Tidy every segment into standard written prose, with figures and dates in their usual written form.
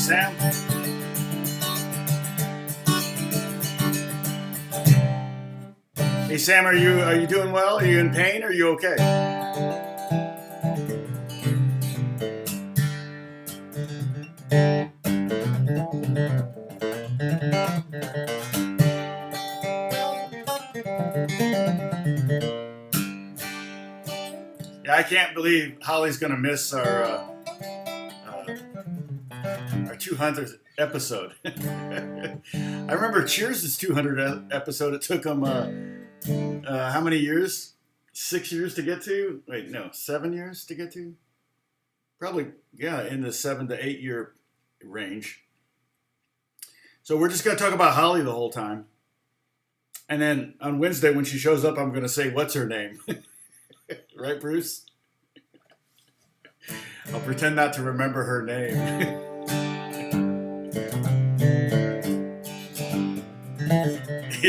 Sam. Hey Sam, are you doing well? Are you in pain? Are you okay? Yeah, I can't believe Holly's gonna miss our 200th episode. I remember Cheers' 200th episode. It took them how many years? 6 years to get to? Wait, no, 7 years to get to? Probably, yeah, in the 7 to 8 year range. So we're just going to talk about Holly the whole time. And then on Wednesday, when she shows up, I'm going to say, what's her name? Right, Bruce? I'll pretend not to remember her name.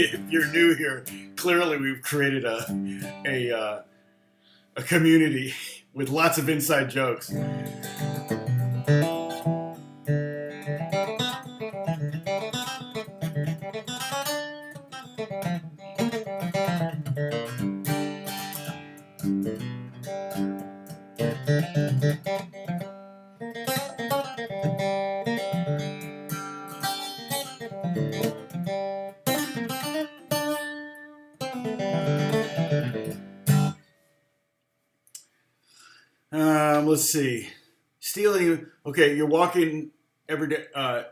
If you're new here, clearly we've created a community with lots of inside jokes. Let's see. Stealing. Okay, you're walking every day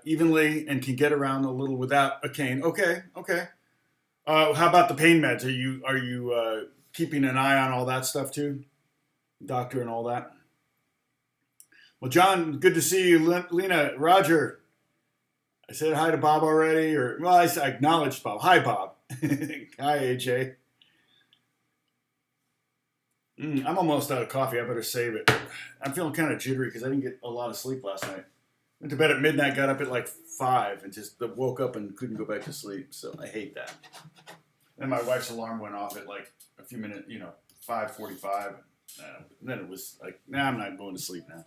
evenly and can get around a little without a cane. Okay. How about the pain meds? Are you keeping an eye on all that stuff too, doctor and all that? Well, John, good to see you. Lena, Roger. I said hi to Bob already, I acknowledged Bob. Hi, Bob. Hi, AJ. I'm almost out of coffee. I better save it. I'm feeling kind of jittery because I didn't get a lot of sleep last night. Went to bed at midnight, got up at like 5, and just woke up and couldn't go back to sleep. So I hate that. Then my wife's alarm went off at like a few minutes, 5:45. Then it was like, I'm not going to sleep now.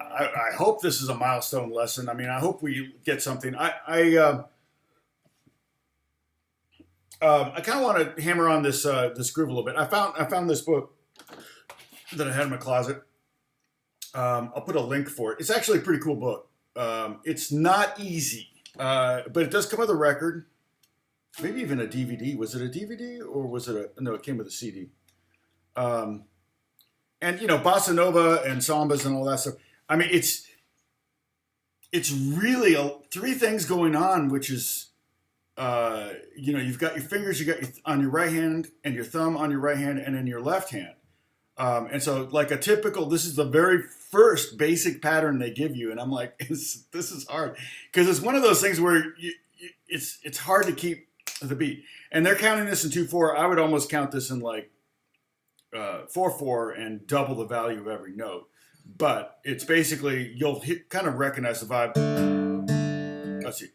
I hope this is a milestone lesson. I mean, I hope we get something. I kind of want to hammer on this groove a little bit. I found this book that I had in my closet. I'll put a link for it. It's actually a pretty cool book. It's not easy, but it does come with a record, maybe even a DVD. Was it a DVD or was it no? It came with a CD. And bossa nova and sambas and all that stuff. I mean, it's really three things going on, which is. You've got your fingers, on your right hand and your thumb on your right hand and in your left hand. And so like this is the very first basic pattern they give you. And I'm like, this is hard because it's one of those things where it's hard to keep the beat. And they're counting this in 2/4. I would almost count this in like 4/4 and double the value of every note. But it's basically, you'll kind of recognize the vibe. Let's see.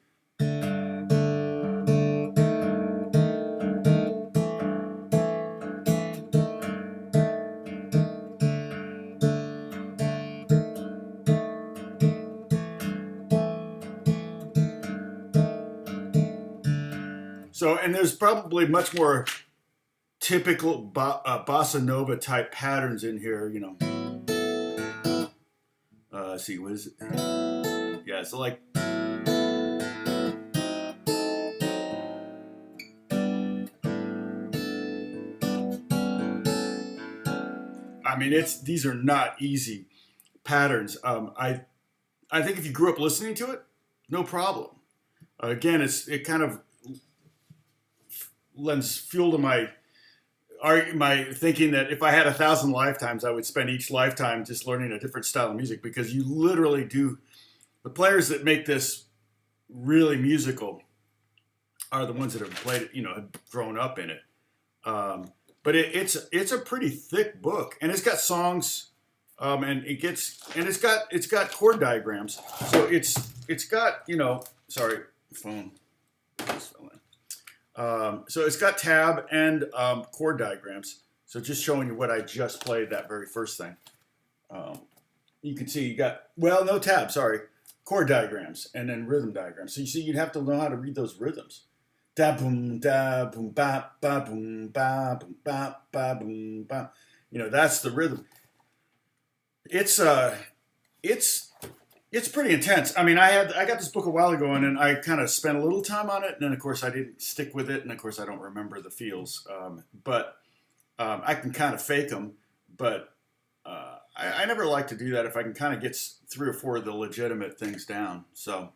So, and there's probably much more typical bossa nova type patterns in here, Let's see, what is it? Yeah, so like. I mean, these are not easy patterns. I think if you grew up listening to it, no problem. Again, it kind of lends fuel to my thinking that if I had 1,000 lifetimes, I would spend each lifetime just learning a different style of music, because you literally do. The players that make this really musical are the ones that have played it, have grown up in it. But it's a pretty thick book, and it's got songs, and it's got chord diagrams. So it's got sorry, phone. So it's got tab and chord diagrams. So just showing you what I just played, that very first thing. Um, you can see you got, well, no tab, sorry, chord diagrams and then rhythm diagrams. So you see, you'd have to know how to read those rhythms. Da boom ba ba boom ba boom ba boom ba. You know, that's the rhythm. It's it's pretty intense. I mean, I got this book a while ago, and I kind of spent a little time on it, and then of course I didn't stick with it, and of course I don't remember the feels. But I can kind of fake them, but I never like to do that if I can kind of get 3 or 4 of the legitimate things down. So,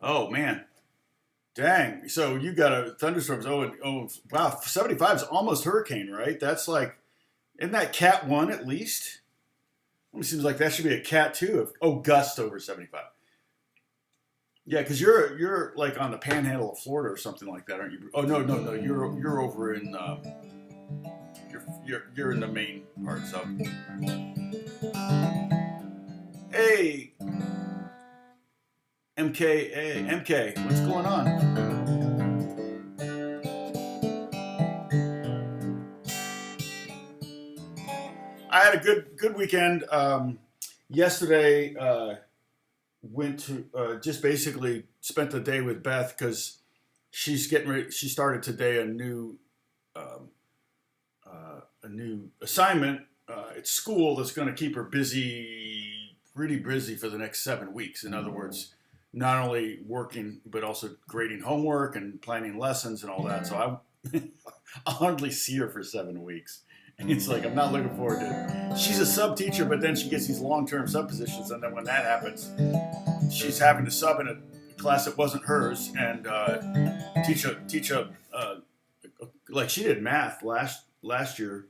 oh man, dang! So you got a thunderstorms. Oh wow, 75 is almost hurricane, right? That's like, isn't that Cat 1 at least? It seems like that should be a Cat 2. Gust over 75. Yeah, because you're like on the panhandle of Florida or something like that, aren't you? Oh no. You're over in you're in the main part. So hey, MK, what's going on? I had a good weekend. Yesterday, went to just basically spent the day with Beth because she's getting ready. She started today a new assignment at school that's going to keep her busy, really busy for the next 7 weeks. In other words, not only working but also grading homework and planning lessons and all that. So I'll hardly see her for 7 weeks. And it's like, I'm not looking forward to it. She's a sub teacher, but then she gets these long-term sub positions. And then when that happens, she's having to sub in a class that wasn't hers and teach like she did math last year.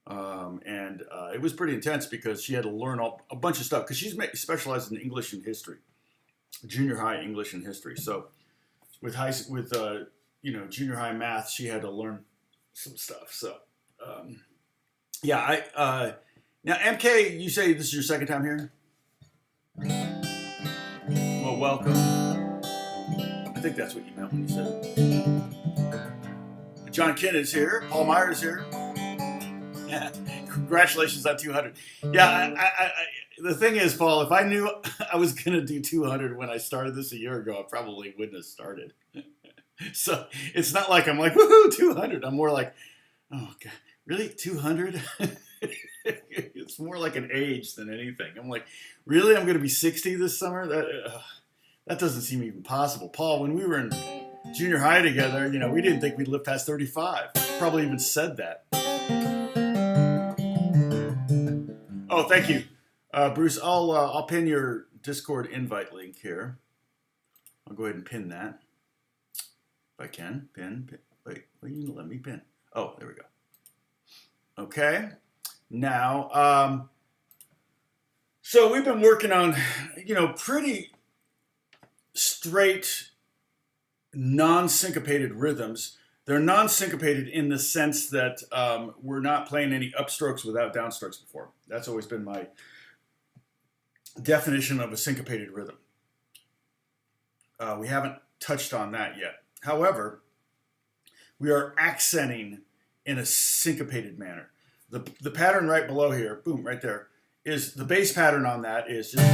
And it was pretty intense because she had to learn a bunch of stuff because she's specialized in English and history, junior high English and history. So with junior high math, she had to learn some stuff. So, now MK, you say this is your second time here? Well, welcome. I think that's what you meant when you said. John Kinn is here. Paul Meyer is here. Yeah, congratulations on 200. Yeah, the thing is, Paul, if I knew I was going to do 200 when I started this a year ago, I probably wouldn't have started. So it's not like I'm like, woohoo, 200. I'm more like, oh, God, really? 200? It's more like an age than anything. I'm like, really? I'm going to be 60 this summer? That doesn't seem even possible. Paul, when we were in junior high together, we didn't think we'd live past 35. Probably even said that. Oh, thank you. Bruce, I'll pin your Discord invite link here. I'll go ahead and pin that. If I can. Pin. Wait, you let me pin. Oh, there we go. Okay. Now, so we've been working on, pretty straight, non-syncopated rhythms. They're non-syncopated in the sense that we're not playing any upstrokes without downstrokes before. That's always been my definition of a syncopated rhythm. We haven't touched on that yet. However, we are accenting in a syncopated manner. The pattern right below here, boom, right there, is the bass pattern on that is just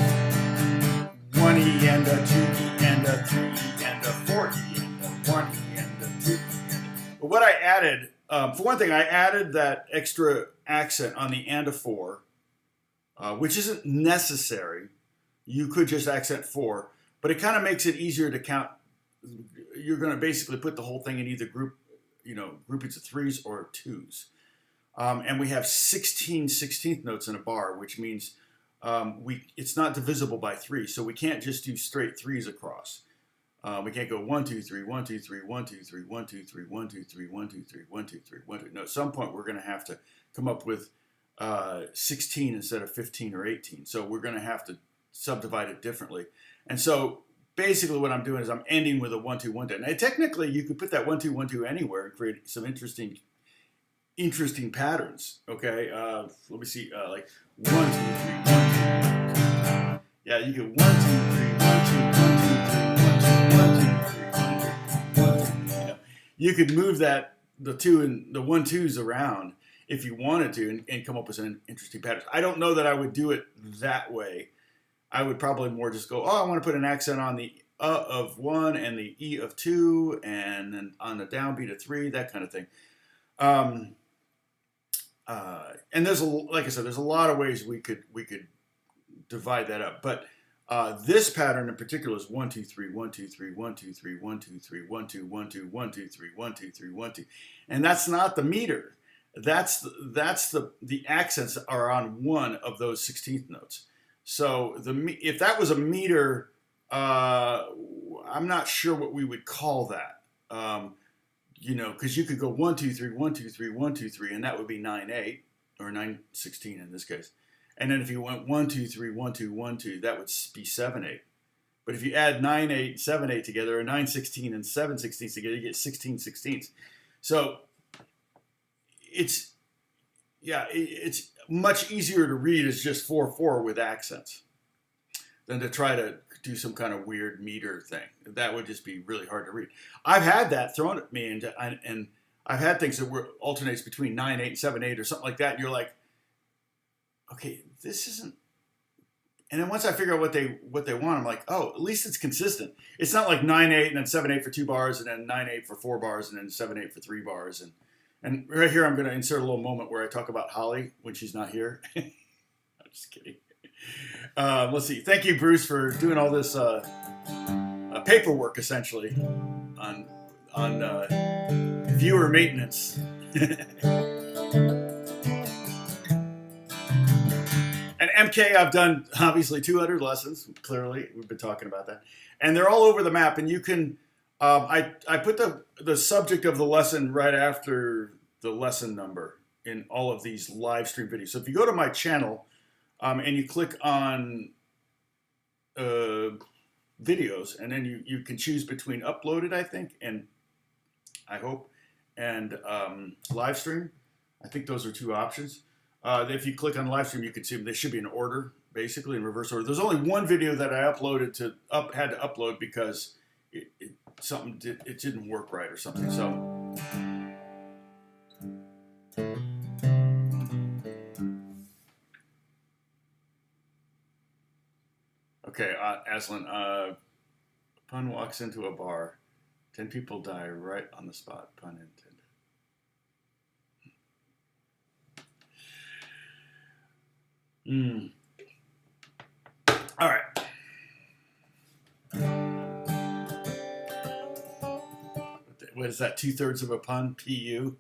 1E and a 2E and a 3E and a 4E and a 1E and a 2E. But what I added, for one thing, I added that extra accent on the and a 4, which isn't necessary. You could just accent 4, but it kind of makes it easier to count. You're going to basically put the whole thing in either groupings of 3s or 2s. And we have 16 16th notes in a bar, which means it's not divisible by 3. So we can't just do straight 3s across. We can't go 1 2 3 1 2 3 1 2 3 1 2 3 1 2 3 1 2 3 1 2 3 1 2. No, at some point we're going to have to come up with 16 instead of 15 or 18. So we're going to have to subdivide it differently. And so basically what I'm doing is I'm ending with a 1 2 1 2. Now technically you could put that 1 2 1 2 anywhere and create some interesting patterns. Okay, let me see. Like 1 2 3 1 2. Yeah, you get 1 2 3 1 2 1 2 3 1 2 1 2 1 2. You could move the 2 and the 1 2s around if you wanted to, and come up with an interesting pattern. I don't know that I would do it that way. I would probably more just go, oh, I want to put an accent on the of 1 and the E of 2, and then on the downbeat of 3, that kind of thing. And there's like I said, there's a lot of ways we could divide that up. But this pattern in particular is 1 2 3 1 2 3 1 2 3 1 2 3 1 2 1 2 1 2 3 1 2 3 1 2, and that's not the meter. That's the accents are on one of those 16th notes. So if that was a meter, I'm not sure what we would call that. Because you could go 1 2 3 1 2 3 1 2 3, and that would be 9 8 or 9 16 in this case. And then if you went 1 2 3 1 2 1 2, that would be 7 8. But if you add 9 8 7 8 together, or 9 16 and 7 16 together, you get 16 16ths. So it's much easier to read as just 4 4 with accents than to try to do some kind of weird meter thing. That would just be really hard to read. I've had that thrown at me, and I've had things that were alternates between 9 8 and 7 8 or something like that, and you're like, okay, this isn't. And then once I figure out what they want, I'm like, oh, at least it's consistent. It's not like 9 8 and then 7 8 for 2 bars, and then 9 8 for 4 bars, and then 7 8 for 3 bars. And right here, I'm going to insert a little moment where I talk about Holly when she's not here. I'm just kidding. Let's see. Thank you, Bruce, for doing all this paperwork, essentially, on viewer maintenance. And MK, I've done obviously 200 lessons. Clearly, we've been talking about that, and they're all over the map. And you can, I put the subject of the lesson right after the lesson number in all of these live stream videos. So if you go to my channel, and you click on videos, and then you can choose between uploaded, I think, and I hope, and live stream. I think those are 2 options. If you click on live stream, you can see them. They should be in order, basically in reverse order. There's only one video that I uploaded had to upload because it didn't work right or something. So. Okay, Aslan, pun walks into a bar. 10 people die right on the spot, pun intended. All right. What is that, 2/3 of a pun, PU?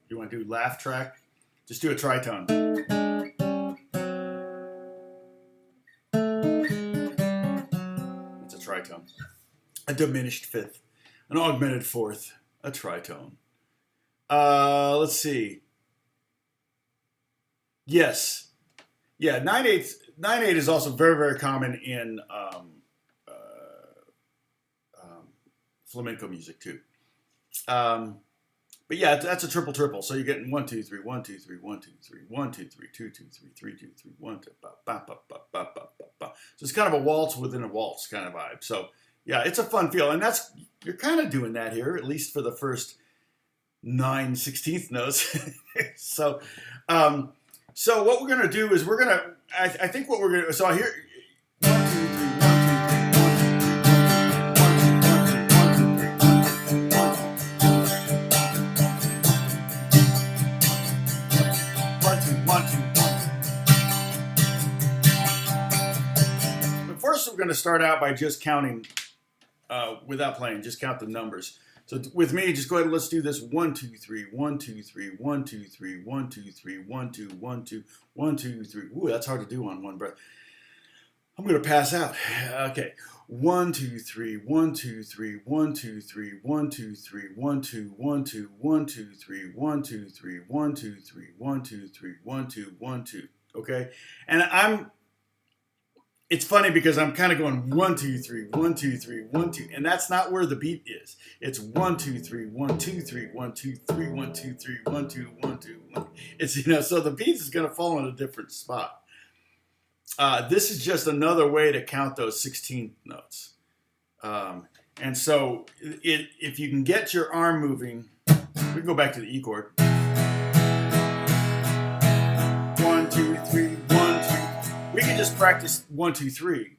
You want to do laugh track? Just do a tritone. It's a tritone. A diminished fifth. An augmented fourth. A tritone. Let's see. Yes. Yeah, 9/8 is also very, very common in flamenco music too. But yeah, that's a triple triple. So you're getting 1 2 3 1 2 3 1 2 3 1 2 3 2 2 3 3 2 3 1 2 ba ba ba ba ba ba ba. So it's kind of a waltz within a waltz kind of vibe. So yeah, it's a fun feel, and you're kind of doing that here, at least for the first 9 16th notes. So what we're gonna do is I think what we're gonna. So here. 1 2 3 1 2 3 1 2 First, we're going to start out by just counting without playing. Just count the numbers. So with me, just go ahead and let's do this. 1 2 3 1 2 3 1 2 3 1 2 3 1 2 1 2 1 2 3. Ooh, that's hard to do on one breath. I'm going to pass out. Okay. 1 2 3 1 2 3 1 2 3 1 2 3 1 2 1 2 1 2 3 1 2 3 1 2 3 1 2 3 1 2 1 2. Okay, and it's funny because I'm kind of going 1 2 3 1 2 3 1 2, and that's not where the beat is. It's 1 2 3 1 2 3 1 2 3 1 2 3 1 2 1 2 1. It's so the beat is going to fall in a different spot. This is just another way to count those 16th notes. And so if you can get your arm moving, we can go back to the E chord. 1, 2, 3, 1, 2. We can just practice 1, 2, 3,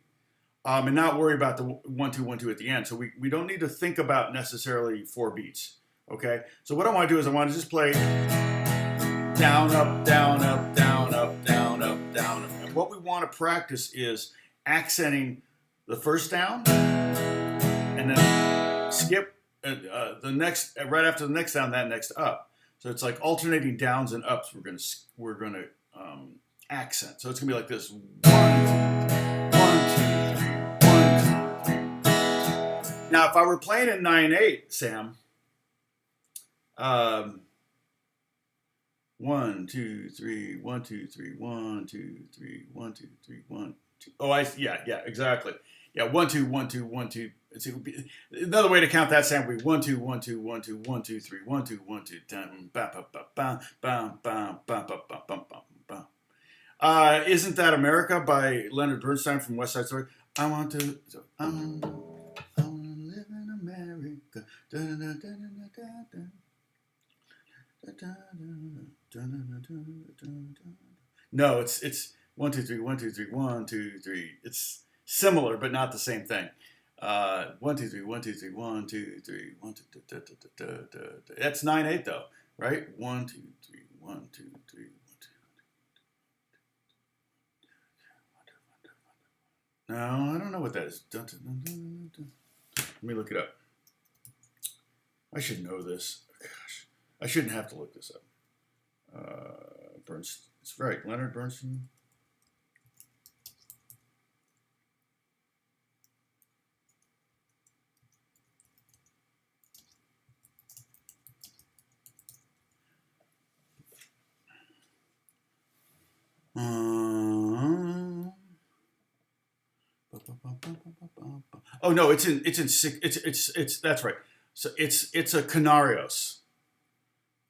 and not worry about the 1, 2, 1, 2 at the end. So we don't need to think about necessarily 4 beats. Okay. So what I want to do is I want to just play down, up, down, up, down, up, down, up, down, up. And what we want to practice is accenting the first down, and then skip the next right after the next down, that next up. So it's like alternating downs and ups. We're gonna accent. So it's gonna be like this: 1, 2, 3. Now, if I were playing in 9/8, Sam, 1, 2, 3, 1, 2, 3, 1, 2, 3, 1, 2, 3, 1, 2. Oh, yeah, exactly. Yeah, 1, 2, 1, 2, 1, 2. It would be another way to count that sound would be 1, 2, 1, 2, 1, 2, 1, 2, 3, 1, 2, 1, 2, 10, bam, bam, bam, bam, bam, bam, bam, bam, bam, bam. Isn't That America by Leonard Bernstein from West Side Story? I want to live in America. No, it's 1, 2, 3, 1, 2, 3, 1, 2, 3. It's similar, but not the same thing. 1, 2, 3, 1, 2, 3, 1, 2, 3, 1, 2, 3. That's 9/8 though, right? 1, 2, 3, 1, 2, 3, 1, 2. No, I don't know what that is. Let me look it up. I should know this. Gosh, I shouldn't have to look this up. Bernstein. It's right, Leonard Bernstein. Oh no, it's in six. It's that's right. So it's a Canarios.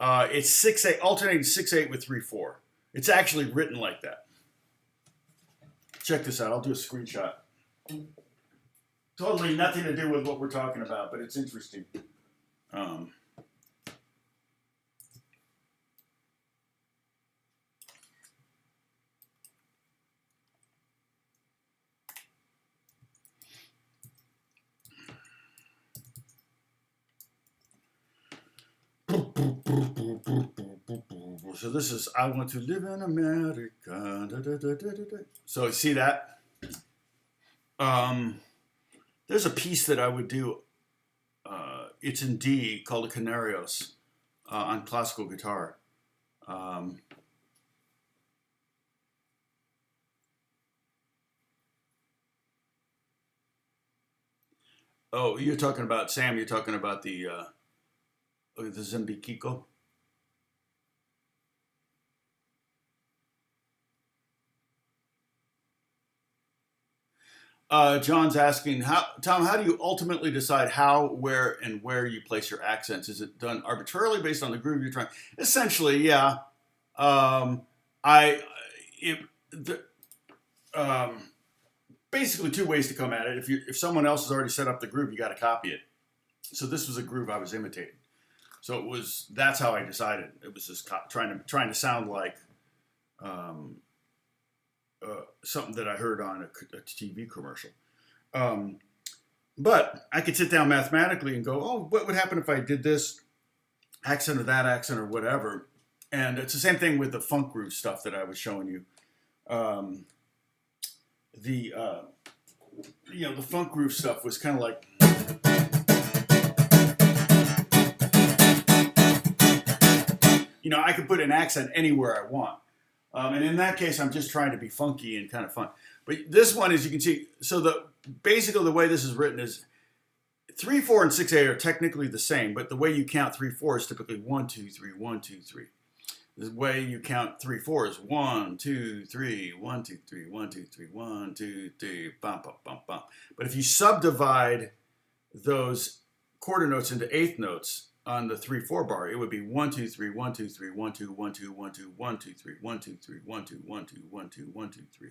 It's 6/8, alternating 6/8 with 3/4. It's actually written like that. Check this out. I'll do a screenshot. Totally nothing to do with what we're talking about, but it's interesting. So this is I Want to Live in America. Da, da, da, da, da. So see that? There's a piece that I would do. It's in D called a Canarios on classical guitar. Oh, you're talking about Sam. You're talking about the Zambikiko. John's asking, Tom, how do you ultimately decide how, where, and where you place your accents? Is it done arbitrarily based on the groove you're trying? Essentially, yeah. Basically 2 ways to come at it. If someone else has already set up the groove, you got to copy it. So this was a groove I was imitating. So that's how I decided. It was just trying to sound like something that I heard on a TV commercial. But I could sit down mathematically and go, oh, what would happen if I did this accent or that accent or whatever? And it's the same thing with the funk groove stuff that I was showing you. The funk groove stuff was kind of like. I could put an accent anywhere I want. And in that case, I'm just trying to be funky and kind of fun. But this one, as you can see, so basically the way this is written is 3/4 and 6/8 are technically the same, but the way you count 3/4 is typically 1, 2, 3, 1, 2, 3. The way you count 3/4 is 1, 2, 3, 1, 2, 3, 1, 2, 3, 1, 2, 3, bum, bum, bum, bum. But if you subdivide those quarter notes into eighth notes on the 3/4 bar, it would be 1, 2, 3, 1, 2, 3, 1, 2, 1, 2, 1, 2, 1, 2, 3, 1, 2, 3, 1, 2, 1, 2, 1, 2, 1, 2, 3.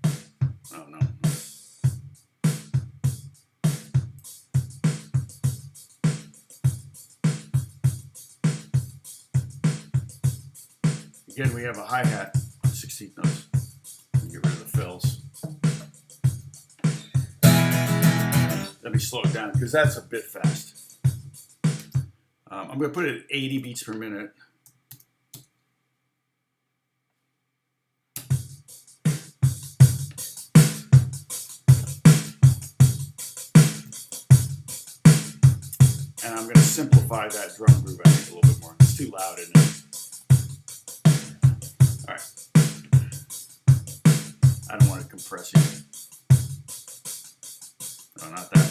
Again, we have a hi-hat on 16th notes. Get rid of the fills. Let me slow it down because that's a bit fast. I'm going to put it at 80 beats per minute. And I'm going to simplify that drum groove, I think, a little bit more. It's too loud, isn't it? All right. I don't want to compress you. No, not that.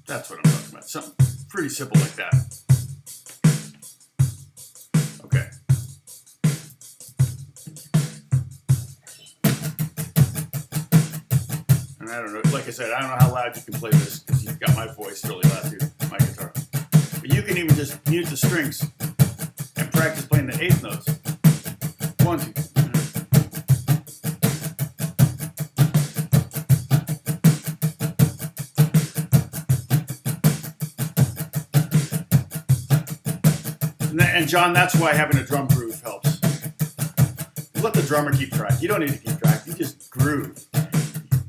That's what I'm talking about. Something pretty simple like that. Okay. And I don't know, like I said, I don't know how loud you can play this because you've got my voice really loud too, my guitar. But you can even just mute the strings and practice playing the 8th notes. 1, 2. And John, that's why having a drum groove helps. Let the drummer keep track. You don't need to keep track. You just groove.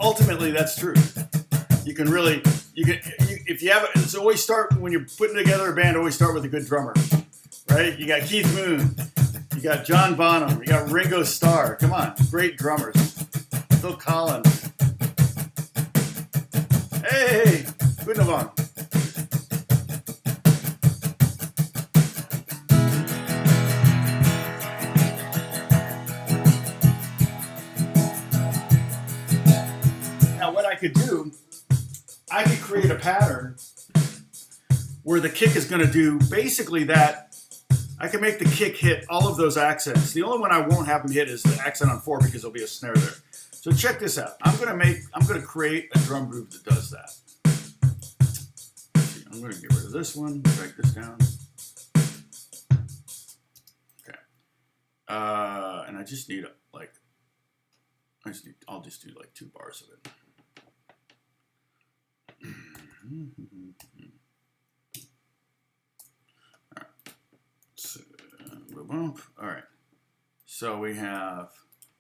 Ultimately, that's true. You can really, if you have, it's always start, when you're putting together a band, always start with a good drummer, right? You got Keith Moon, you got John Bonham, you got Ringo Starr. Come on, great drummers. Phil Collins. Hey, good on. What I could do, I could create a pattern where the kick is going to do basically that. I can make the kick hit all of those accents. The only one I won't have them hit is the accent on 4 because there'll be a snare there. So check this out. I'm going to create a drum groove that does that. I'm going to get rid of this one, drag this down. Okay. And I just need like, I'll just do like 2 bars of it. All right. So we have,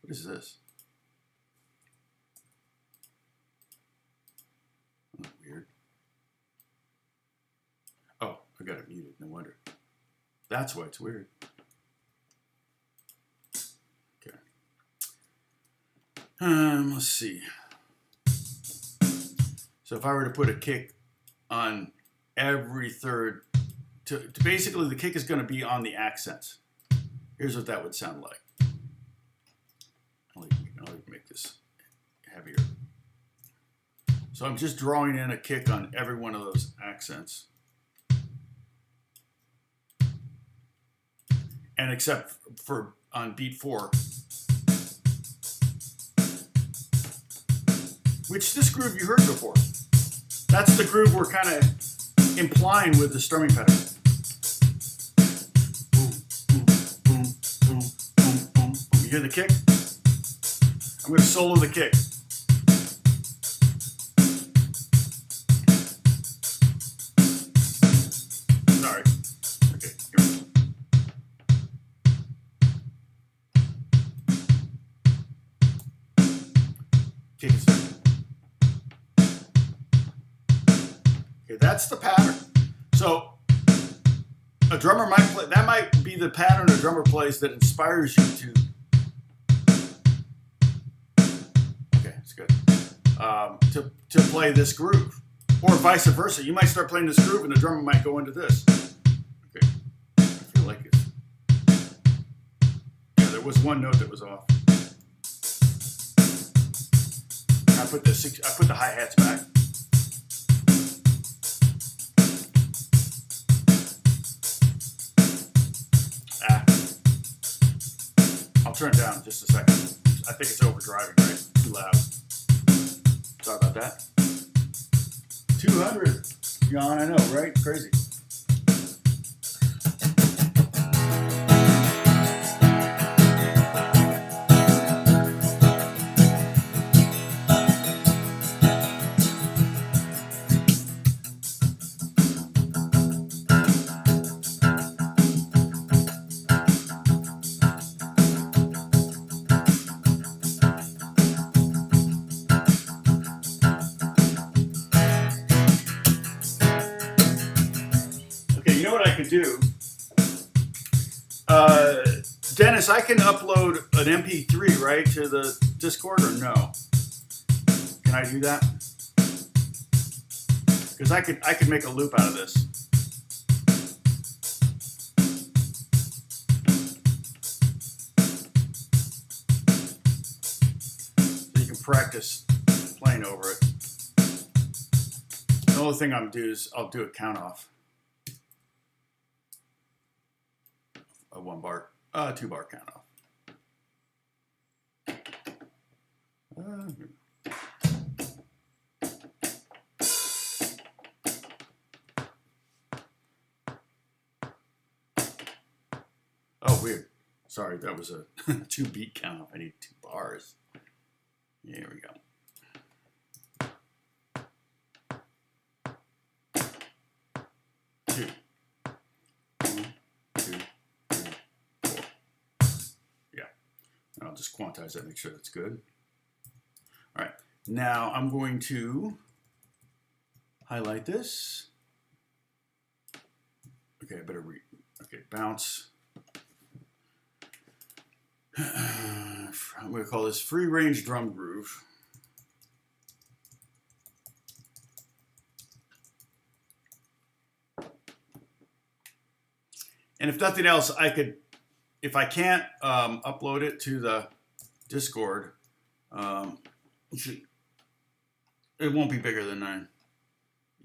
what is this? Oh, weird. Oh, I got it muted. No wonder. That's why it's weird. Okay. Let's see. So if I were to put a kick on every third, to basically the kick is going to be on the accents. Here's what that would sound like. I'll make this heavier. So I'm just drawing in a kick on every one of those accents. And except for on beat 4, which this groove you heard before. That's the groove we're kind of implying with the strumming pattern. Boom, boom, boom, boom, boom, boom, boom. You hear the kick? I'm going to solo the kick. Sorry. Okay, here we go. Kick is that's the pattern. So a drummer might play, that might be the pattern a drummer plays that inspires you to, okay, it's good, to play this groove. Or vice versa. You might start playing this groove and the drummer might go into this. Okay, I feel like it's, yeah, there was one note that was off. I put the hi-hats back. I'll turn it down just a second. I think it's overdriving, right? Too loud. Sorry about that. 200. John, I know, right? Crazy. do. Dennis, I can upload an MP3, right, to the Discord, or no? Can I do that? Because I could make a loop out of this. So you can practice playing over it. The only thing I'm gonna do is I'll do a count off. A 1 bar, 2 bar count off. Oh, weird. Sorry, that was a 2 beat count off. I need 2 bars. Here we go. 2. 1, 2, 3, 4. Yeah. And I'll just quantize that, make sure that's good. All right. Now I'm going to highlight this. Okay, I better bounce. I'm going to call this free range drum groove. And if nothing else, I could, if I can't upload it to the Discord, it won't be bigger than 9.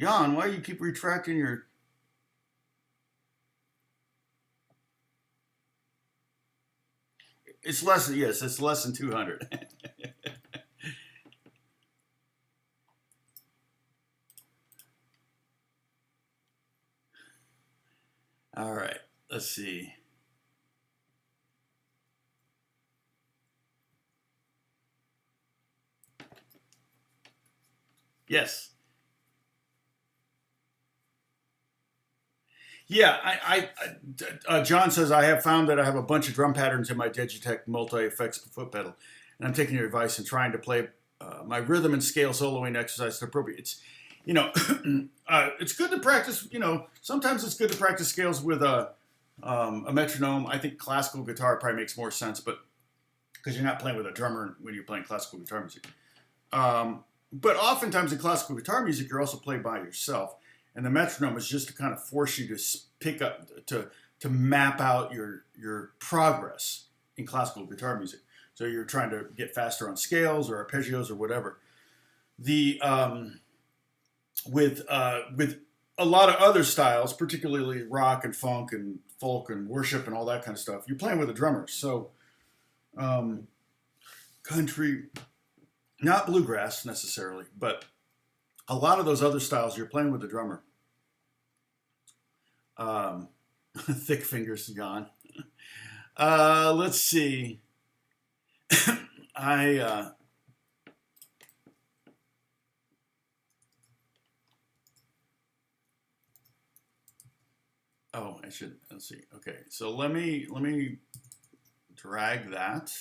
Jan, why do you keep retracting your... It's less than, yes, it's less than 200. All right, let's see. Yes. Yeah, John says, I have found that I have a bunch of drum patterns in my Digitech multi-effects foot pedal, and I'm taking your advice and trying to play my rhythm and scale soloing exercise appropriate. It's, you know, it's good to practice, you know, sometimes it's good to practice scales with a metronome. I think classical guitar probably makes more sense, but because you're not playing with a drummer when you're playing classical guitar music. But oftentimes in classical guitar music, you're also playing by yourself. And the metronome is just to kind of force you to pick up, to map out your progress in classical guitar music. So you're trying to get faster on scales or arpeggios or whatever. The with a lot of other styles, particularly rock and funk and folk and worship and all that kind of stuff, you're playing with a drummer. So country, not bluegrass necessarily, but a lot of those other styles, you're playing with the drummer. Thick fingers gone. Let's see. Oh, I should, let's see. Okay, so let me drag that.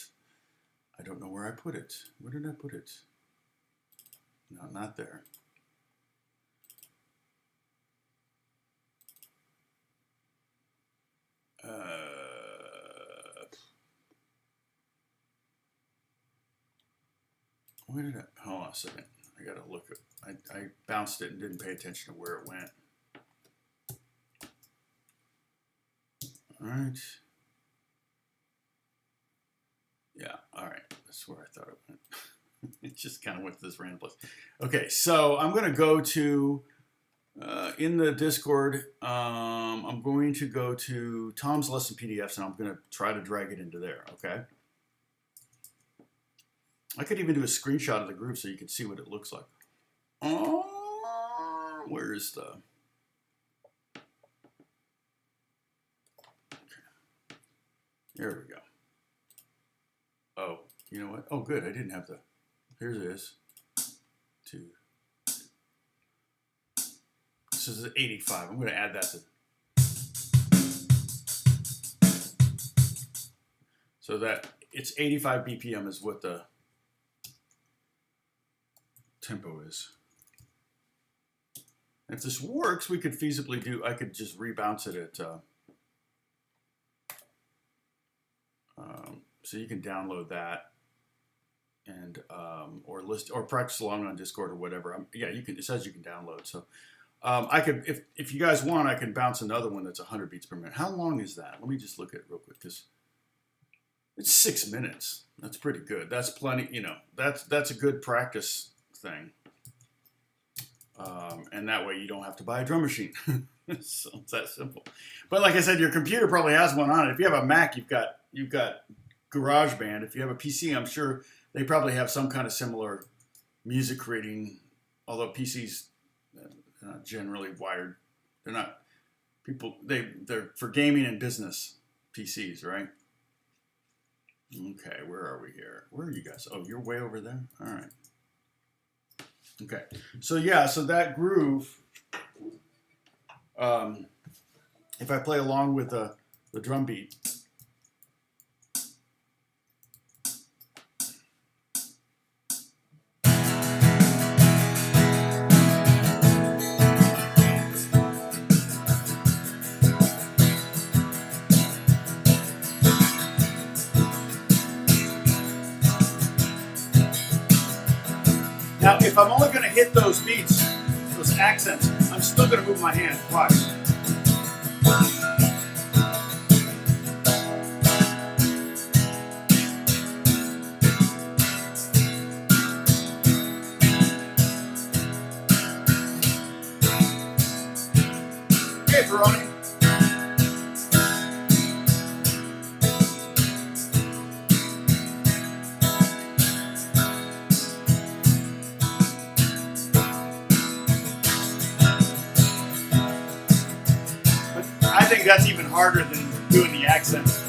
I don't know where I put it. Where did I put it? No, not there. Where did I, hold on a second. I gotta look at, I bounced it and didn't pay attention to where it went. All right. Yeah, all right. That's where I thought it went. It just kind of went to this random place. Okay, so I'm gonna go to, in the Discord, I'm going to go to Tom's lesson PDFs and I'm going to try to drag it into there, okay? I could even do a screenshot of the group so you can see what it looks like. Oh, where is the... Okay. There we go. Oh, you know what? Oh, good. I didn't have the... Here it is. 2. This is 85. I'm going to add that to... So that it's 85 BPM is what the tempo is. If this works, we could feasibly do, I could just rebounce it at, so you can download that and, or list, or practice along on Discord or whatever. Yeah, you can, it says you can download. So I could, if you guys want, I can bounce another one that's 100 beats per minute. How long is that? Let me just look at it real quick, because it's 6 minutes. That's pretty good. That's plenty, you know, that's a good practice thing. And that way you don't have to buy a drum machine. So it's that simple. But like I said, your computer probably has one on it. If you have a Mac, you've got GarageBand. If you have a PC, I'm sure they probably have some kind of similar music creating, although PCs are not generally wired. They're not people, they're for gaming and business PCs, right? Okay, where are we here? Where are you guys? Oh, you're way over there? All right. Okay, so yeah, so that groove, if I play along with the drum beat, now, if I'm only going to hit those beats, those accents, I'm still going to move my hand. Watch. Hey, Veroni. I think that's even harder than doing the accents.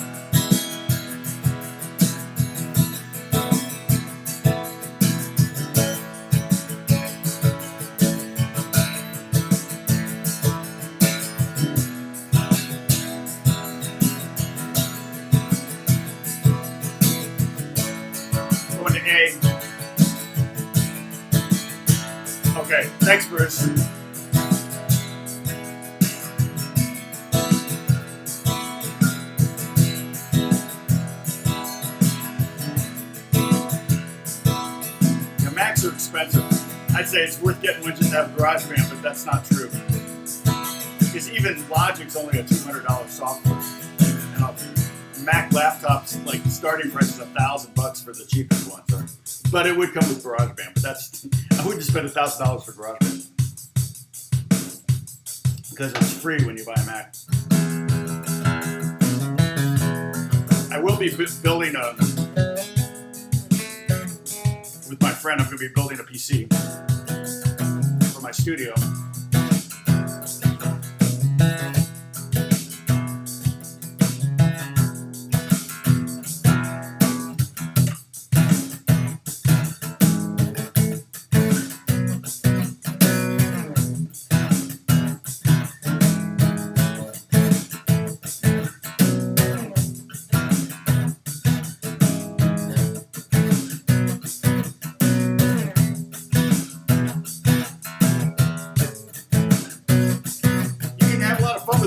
Going to A. Okay, next verse. Macs are expensive. I'd say it's worth getting one just to have GarageBand, but that's not true. Because even Logic's only a $200 software. And Mac laptops, like the starting price is $1,000 for the cheapest one. So. But it would come with GarageBand. But that's, I wouldn't spend $1,000 for GarageBand. Because it's free when you buy a Mac. I will be building with my friend, I'm going to be building a PC for my studio.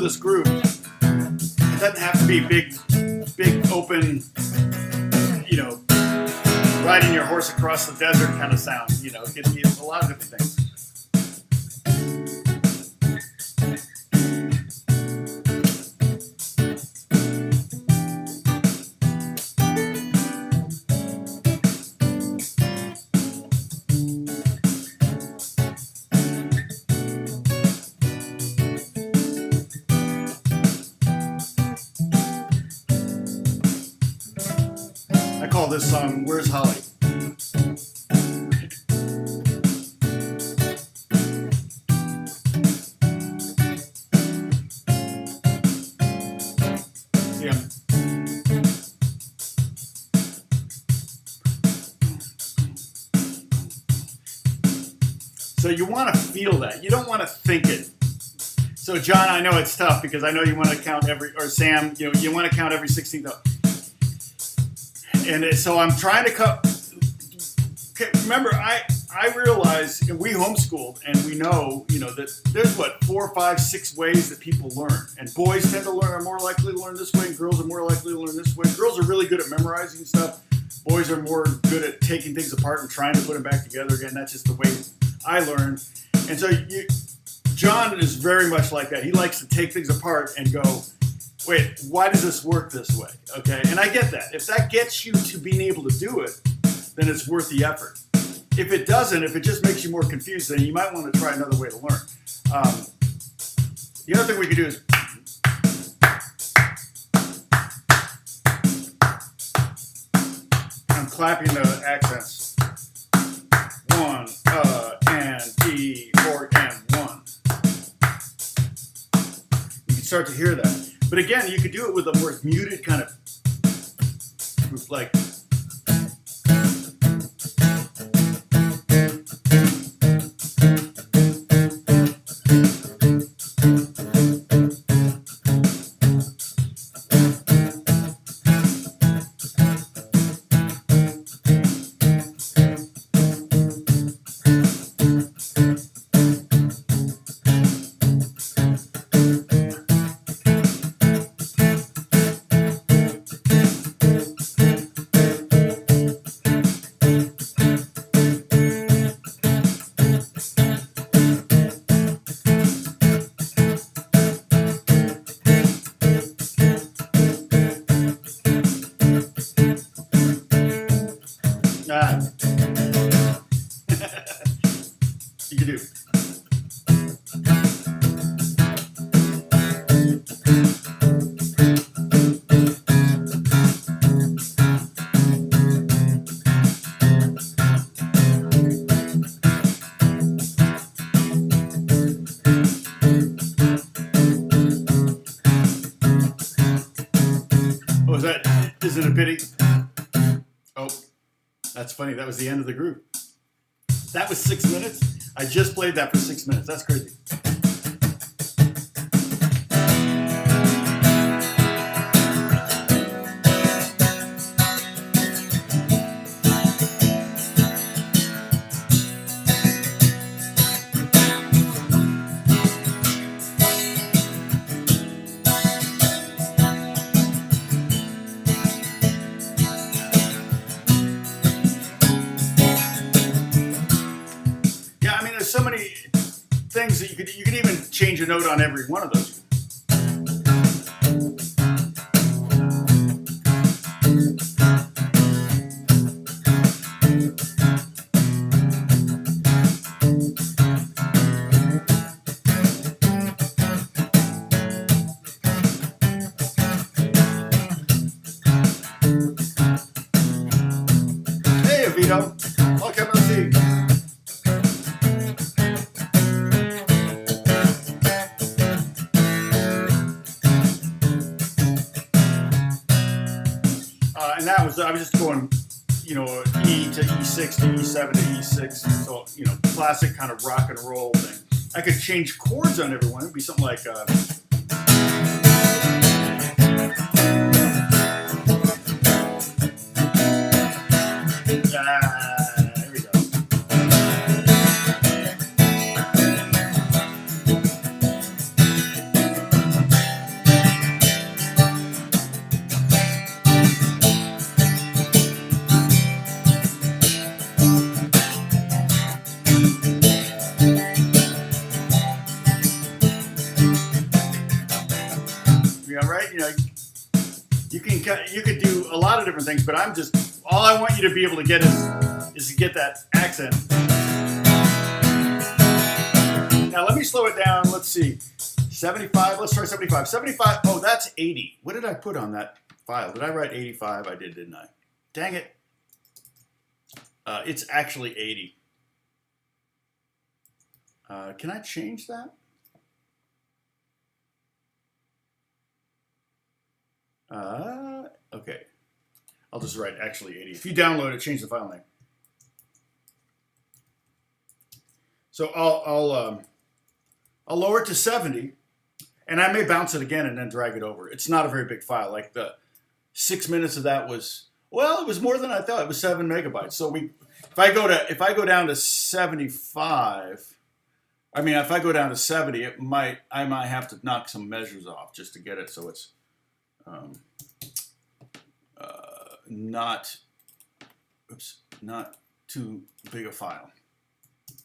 This groove, it doesn't have to be big open, you know, riding your horse across the desert kind of sound. You know, it can be a lot of different things. I call this song "Where's Holly?" Yeah. So you want to feel that. You don't want to think it. So John, I know it's tough because I know you want to count every, or Sam, you know, you want to count every 16th. And so I'm trying to cut. Okay, remember, I realize, and we homeschooled, and we know, that there's what 4, 5, 6 ways that people learn, and boys tend to learn are more likely to learn this way, and girls are more likely to learn this way. Girls are really good at memorizing stuff. Boys are more good at taking things apart and trying to put them back together again. That's just the way I learn. And so John is very much like that. He likes to take things apart and go, wait, why does this work this way? Okay, and I get that. If that gets you to being able to do it, then it's worth the effort. If it doesn't, if it just makes you more confused, then you might want to try another way to learn. The other thing we could do is I'm clapping the accents. 1, and D, or and 1. You can start to hear that. But again, you could do it with a more muted kind of, like, you can do. Oh, is it a pity? Oh, that's funny. That was the end of the group. That was 6 minutes. I just played that for 6 minutes. That's crazy. So many things that you could even change a note on every one of those. Hey, Vito, welcome to see. And that was, I was just going, E to E6 to E7 to E6. So, classic kind of rock and roll thing. I could change chords on everyone. It'd be something like, there we go. Right? You could do a lot of different things, but all I want you to be able to get is to get that accent. Now let me slow it down. Let's see. 75. Let's try 75. 75. Oh, that's 80. What did I put on that file? Did I write 85? I did, didn't I? Dang it. It's actually 80. Can I change that? Okay. I'll just write actually 80. If you download it, change the file name. So I'll lower it to 70, and I may bounce it again and then drag it over. It's not a very big file. Like the 6 minutes of that was Well, it was more than I thought. It was 7 megabytes. So if I go down to 75, I mean, if I go down to 70, I might have to knock some measures off just to get it so it's um, not too big a file.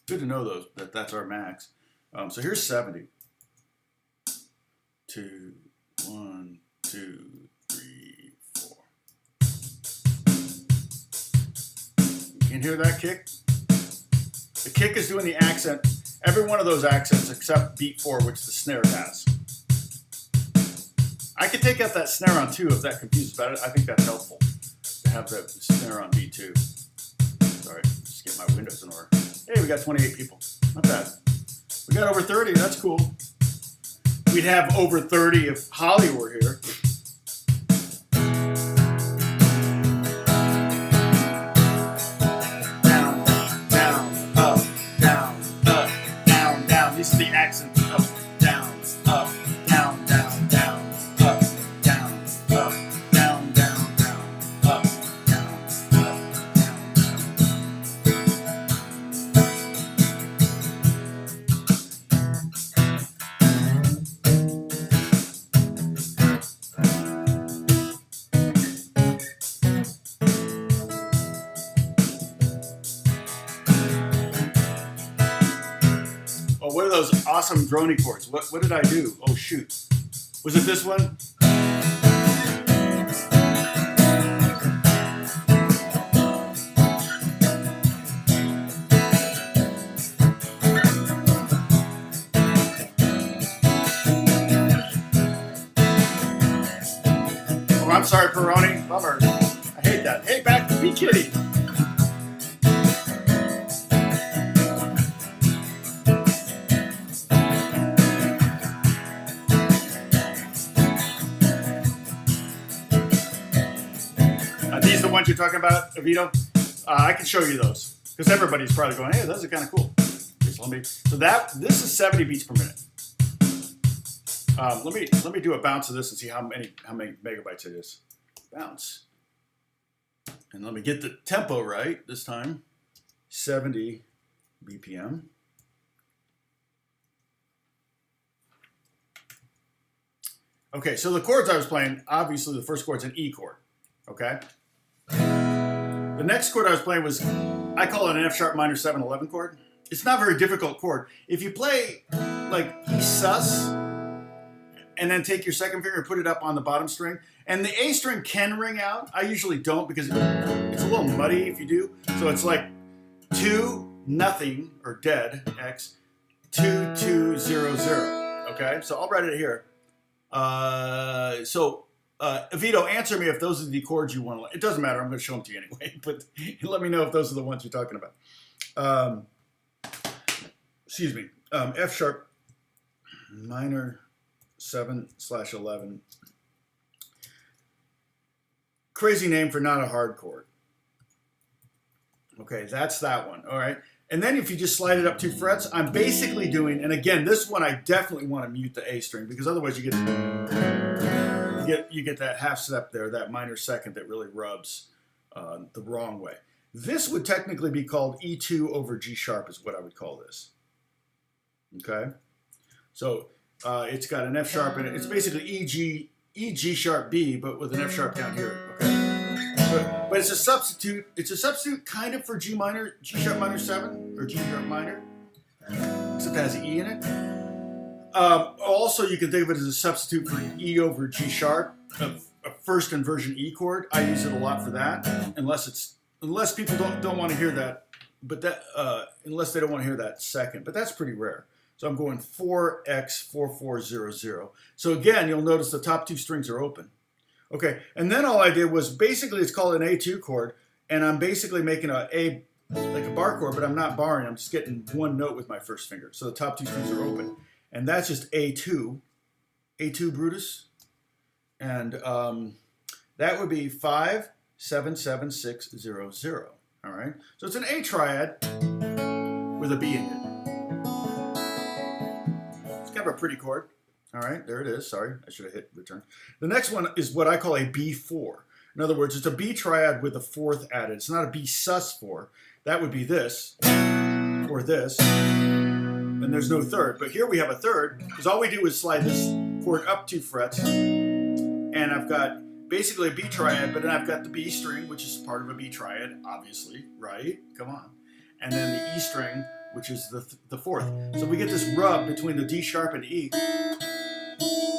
Good to know that's our max. So here's 70. 2, 1, 2, 3, 4. You can hear that kick? The kick is doing the accent, every one of those accents except beat 4, which the snare has. I could take out that snare on 2 if that confuses about it. I think that's helpful to have that snare on beat 2. Sorry, just get my windows in order. Hey, we got 28 people. Not bad. We got over 30. That's cool. We'd have over 30 if Holly were here. Down, down, up, down, up, down, down. These are the accents. Up, down, up, down, down, down, up, down, up, down, down, down, up, down, up, down, Oh, what are those awesome droney chords? What did I do? Oh, shoot. Was it this one? Oh, I'm sorry, Peroni. Bummer. I hate that. Hey, back to me, kitty. These are the ones you're talking about, Avito? I can show you those because everybody's probably going, "Hey, those are kind of cool." So this is 70 beats per minute. Let me do a bounce of this and see how many megabytes it is. Bounce, and let me get the tempo right this time. 70 BPM. Okay, so the chords I was playing, obviously the first chord's an E chord. Okay. The next chord I was playing was, I call it an F sharp minor 7 11 chord. It's not a very difficult chord. If you play like E sus, and then take your second finger and put it up on the bottom string, and the A string can ring out. I usually don't because it's a little muddy if you do. So it's like 2 nothing or dead X 2 2 0 0. Okay, so I'll write it here. Avito, answer me if those are the chords you want to learn. It doesn't matter. I'm going to show them to you anyway. But let me know if those are the ones you're talking about. Excuse me. F sharp minor 7/11. Crazy name for not a hard chord. Okay, that's that one. All right. And then if you just slide it up 2 frets, I'm basically doing, and again, this one I definitely want to mute the A string because otherwise you get that half step there, that minor second that really rubs the wrong way. This would technically be called E2 over G sharp is what I would call this. Okay? So it's got an F sharp in it. It's basically E G sharp B, but with an F sharp down here. Okay? But it's a substitute. It's a substitute kind of for G sharp minor 7 or G sharp minor, except it has an E in it. Also, you can think of it as a substitute for E over G sharp, a first inversion E chord. I use it a lot for that, unless people don't want to hear that, but unless they don't want to hear that second. But that's pretty rare. So I'm going 4x4400. So again, you'll notice the top 2 strings are open. Okay, and then all I did was basically it's called an A2 chord, and I'm basically making like a bar chord, but I'm not barring. I'm just getting one note with my first finger. So the top 2 strings are open, and that's just A2 Brutus, and that would be 5 7 7 6 0 0. All right, so it's an A triad with a B in it. It's kind of a pretty chord. All right, there it is. Sorry, I should have hit return. The next one is what I call a B4. In other words, it's a B triad with a fourth added. It's not a B sus4. That would be this, or this, and there's no third. But here we have a third, because all we do is slide this chord up 2 frets, and I've got basically a B triad, but then I've got the B string, which is part of a B triad, obviously, right? Come on. And then the E string, which is the fourth. So we get this rub between the D sharp and E,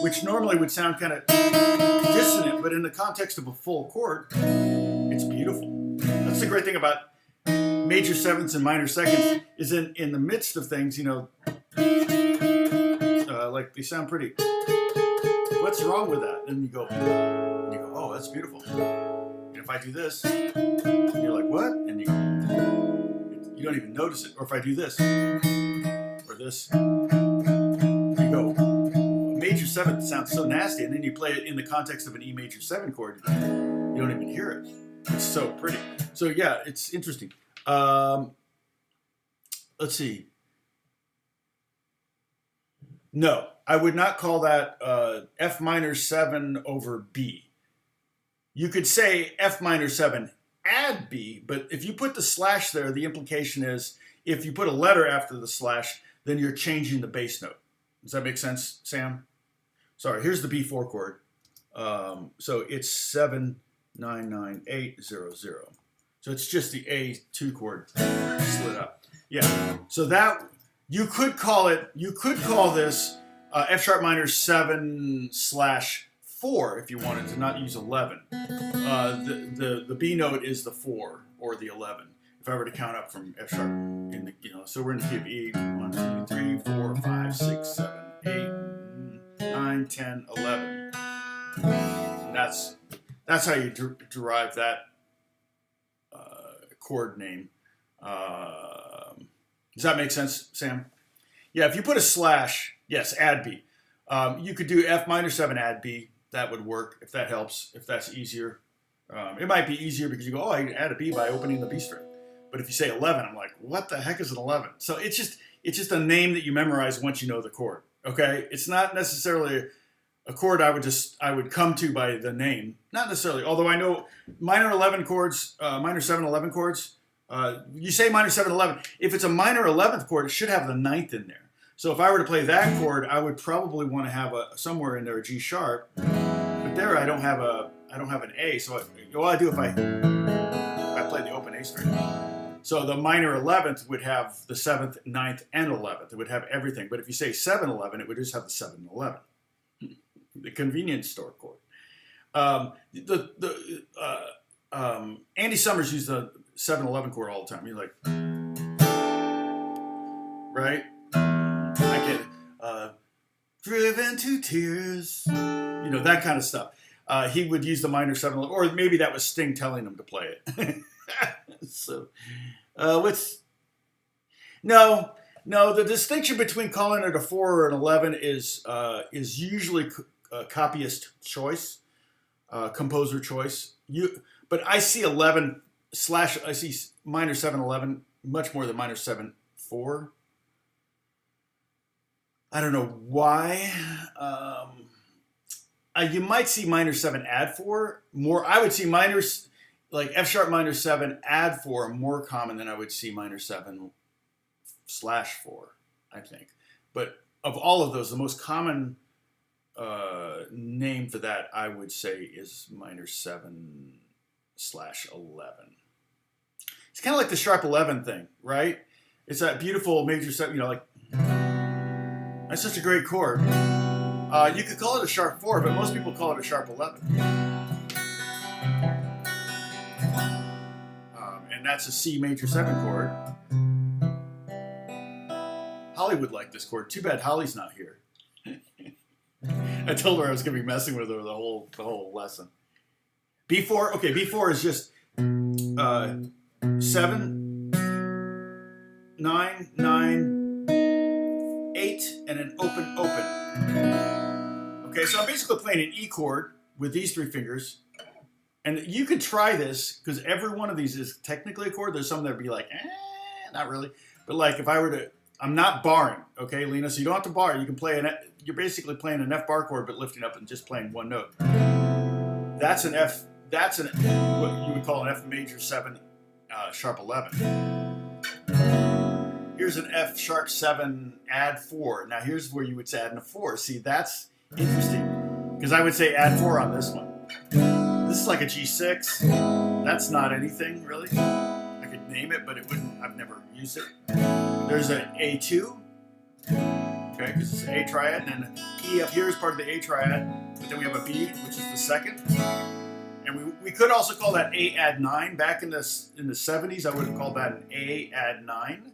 which normally would sound kind of dissonant, but in the context of a full chord, it's beautiful. That's the great thing about major sevenths and minor seconds, is in the midst of things, you know, like they sound pretty. What's wrong with that? And you go, oh, that's beautiful. And if I do this, and you're like, what? And you don't even notice it. Or if I do this, or this, you go, major seventh sounds so nasty, and then you play it in the context of an E major 7 chord, you don't even hear it. It's so pretty. So yeah, it's interesting. Let's see. No, I would not call that F minor 7 over B. You could say F minor 7 add B, but if you put the slash there, the implication is if you put a letter after the slash, then you're changing the bass note. Does that make sense, Sam? Sorry, here's the B4 chord. So it's 7, 9, 9, 8, 0, 0. So it's just the A2 chord slid up. Yeah. So that you could call this F sharp minor 7/4 if you wanted to not use 11. The B note is the 4 or the 11. If I were to count up from F sharp in the, so we're in the key of E, 1, 2, 3, 4, 5, 6, 7, 8, 9, 10, 11. And that's how you derive that chord name. Does that make sense, Sam? Yeah, if you put a slash, yes, add B. You could do F minor 7 add B. That would work if that helps, if that's easier. It might be easier because you go, oh, I can add a B by opening the B string. But if you say 11, I'm like, what the heck is an 11? So it's just a name that you memorize once you know the chord. Okay, it's not necessarily a chord I would come to by the name. Not necessarily, although I know minor 11 chords, minor 7/11 chords. You say minor 7/11. If it's a minor 11th chord, it should have the 9th in there. So if I were to play that chord, I would probably want to have somewhere in there a G sharp. But there I don't have an A. So what I do if I play the open A string. So the minor 11th would have the 7th, 9th, and 11th. It would have everything. But if you say 7/11, it would just have the 7 and 11. The convenience store chord. Andy Summers used the 7/11 chord all the time. You're like, right? I get it. Driven to tears. That kind of stuff. He would use the minor 7/11, or maybe that was Sting telling him to play it. So, No, the distinction between calling it a 4 or an 11 is usually copyist choice, composer choice. But I see 11 / I see minor 7/11 much more than minor 7/4. I don't know why. You might see minor 7 add 4 more. I would see minors like F sharp minor 7 add 4 more common than I would see minor 7/4. I think. But of all of those, the most common name for that I would say is minor 7/11. It's kind of like the sharp 11 thing, right? It's that beautiful major 7. That's such a great chord. You could call it a sharp 4, but most people call it a sharp 11. And that's a C major 7 chord. Holly would like this chord. Too bad Holly's not here. I told her I was going to be messing with her the whole lesson. B4, okay, B4 is just 7, 9, 9, 8, and an open, open. Okay, so I'm basically playing an E chord with these 3 fingers. And you could try this, because every one of these is technically a chord. There's some that would be like, not really. But like if I were to, I'm not barring, okay, Lena? So you don't have to bar. You can play you're basically playing an F bar chord, but lifting up and just playing one note. That's an F that's what you would call an F major 7 sharp 11. Here's an F sharp 7 add 4. Now here's where you would say add a 4. See, that's interesting because I would say add 4 on this one. This is like a G6. That's not anything really. I could name it, but it wouldn't. I've never used it. There's an A2. Okay, because it's an A triad, and then E up here is part of the A triad, but then we have a B, which is the second. And we could also call that A add 9. Back in the 70s, I would have called that an A add 9.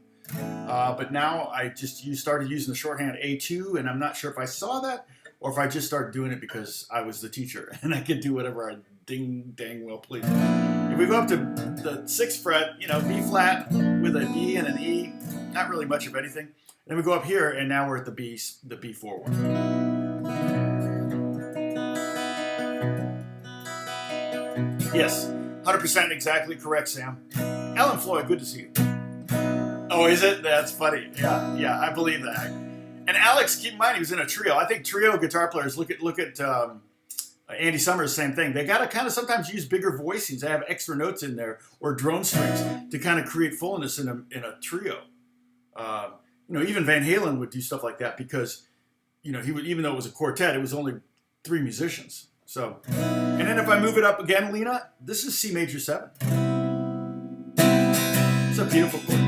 But now you started using the shorthand A2, and I'm not sure if I saw that or if I just started doing it because I was the teacher and I could do whatever I dang well please. If we go up to the 6th fret, B flat with a B and an E, not really much of anything. Then we go up here, and now we're at the B4 one. Yes, 100% exactly correct, Sam. Ellen Floyd, good to see you. Oh, is it? That's funny. Yeah, I believe that. And Alex, keep in mind, he was in a trio. I think trio guitar players, look at Andy Summers, same thing. They got to kind of sometimes use bigger voicings. They have extra notes in there or drone strings to kind of create fullness in a trio. Even Van Halen would do stuff like that because, he would, even though it was a quartet, it was only 3 musicians. So, and then if I move it up again, Lena, this is C major 7. It's a beautiful chord.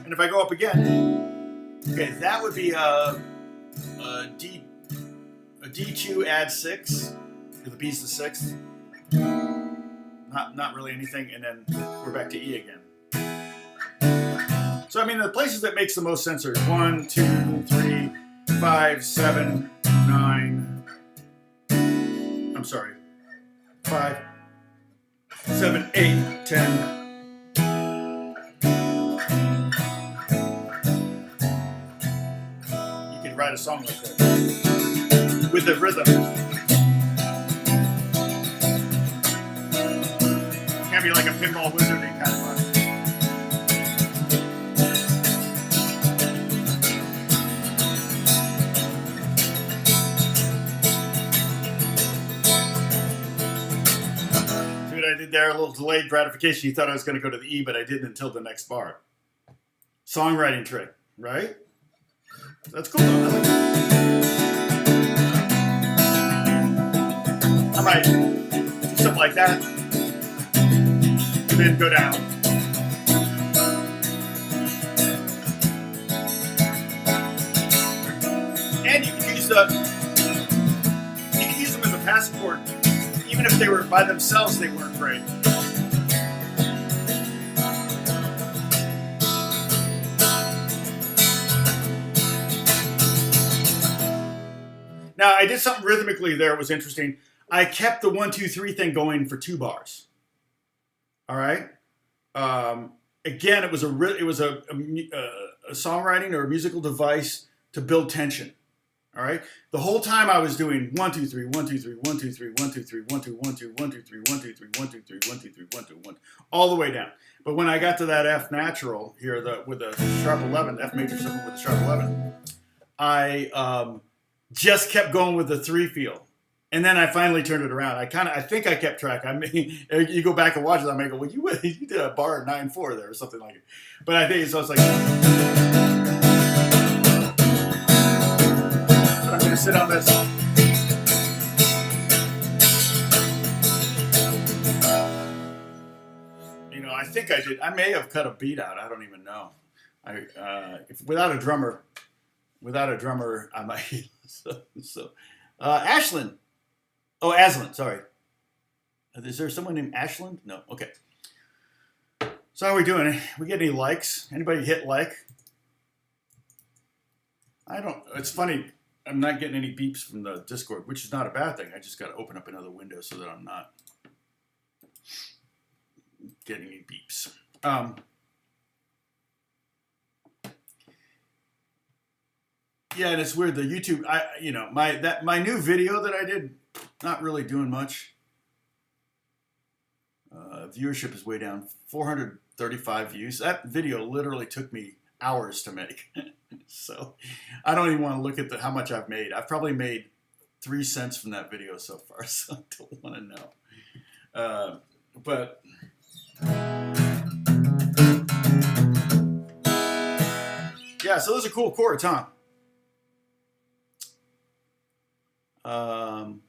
And if I go up again, okay, that would be a D2 add 6, because the B's the 6th. Not really anything, and then we're back to E again. So the places that makes the most sense are 1, 2, 3, 5, 7, 9. I'm sorry, 5, 7, 8, 10. You could write a song like that with the rhythm. Can't be like a pinball wizarding kind of fun. See what I did there? A little delayed gratification. You thought I was going to go to the E, but I didn't until the next bar. Songwriting trick, right? That's cool though. I like it. I might do something like that. And then go down. And you can use them as a passive chord. Even if they were by themselves, they weren't great. Now I did something rhythmically there. It was interesting. I kept the 1, 2, 3 thing going for 2 bars. All right. Again, it was a songwriting or a musical device to build tension. All right. The whole time I was doing 1, 2, 3, 1, 2, 3, 1, 2, 3, 1, 2, 3, 1, 2, 1, 2, 1, 2, 3, 1, 2, 3, 1, 2, 3, 1, 2, 3, 1, 2, 1, all the way down. But when I got to that F natural here, with the sharp 11, F major 7 with the sharp 11, I just kept going with the 3 feel. And then I finally turned it around. I think I kept track. You go back and watch it, I may go, well, you did a bar 9/4 there or something like it. But I think so. It's like, but I'm going to sit on this. I think I did. I may have cut a beat out. I don't even know. Without a drummer, I might. Ashlyn. Oh, Aslan, sorry. Is there someone named Ashland? No, okay. So how are we doing? We get any likes? Anybody hit like? It's funny, I'm not getting any beeps from the Discord, which is not a bad thing. I just got to open up another window so that I'm not getting any beeps. Yeah, and it's weird. The YouTube, my new video that I did, not really doing much. Viewership is way down, 435 views. That video literally took me hours to make. So I don't even want to look at how much I've made. I've probably made 3 cents from that video so far, so I don't want to know. But yeah, so those are cool chords, huh? And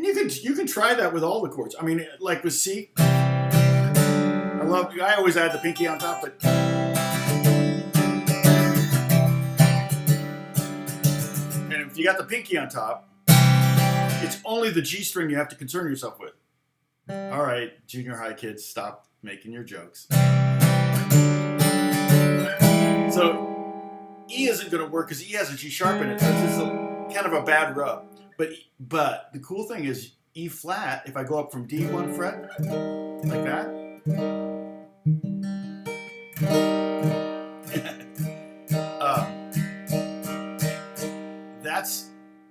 you can try that with all the chords. I mean, like with C, I always add the pinky on top, but and if you got the pinky on top, it's only the G string you have to concern yourself with. All right, junior high kids, stop making your jokes. So E isn't going to work because E has a G sharp in it, so it's just kind of a bad rub. But the cool thing is E flat, if I go up from D 1 fret, like that,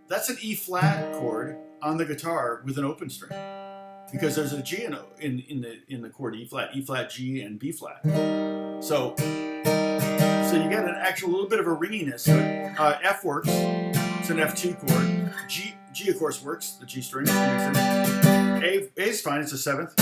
that's an E flat chord on the guitar with an open string, because there's a G in the chord E flat, G, and B flat. So you get an actual little bit of a ringiness to it. F works. It's an F2 chord. G of course works. The G string. A is fine. It's a 7th.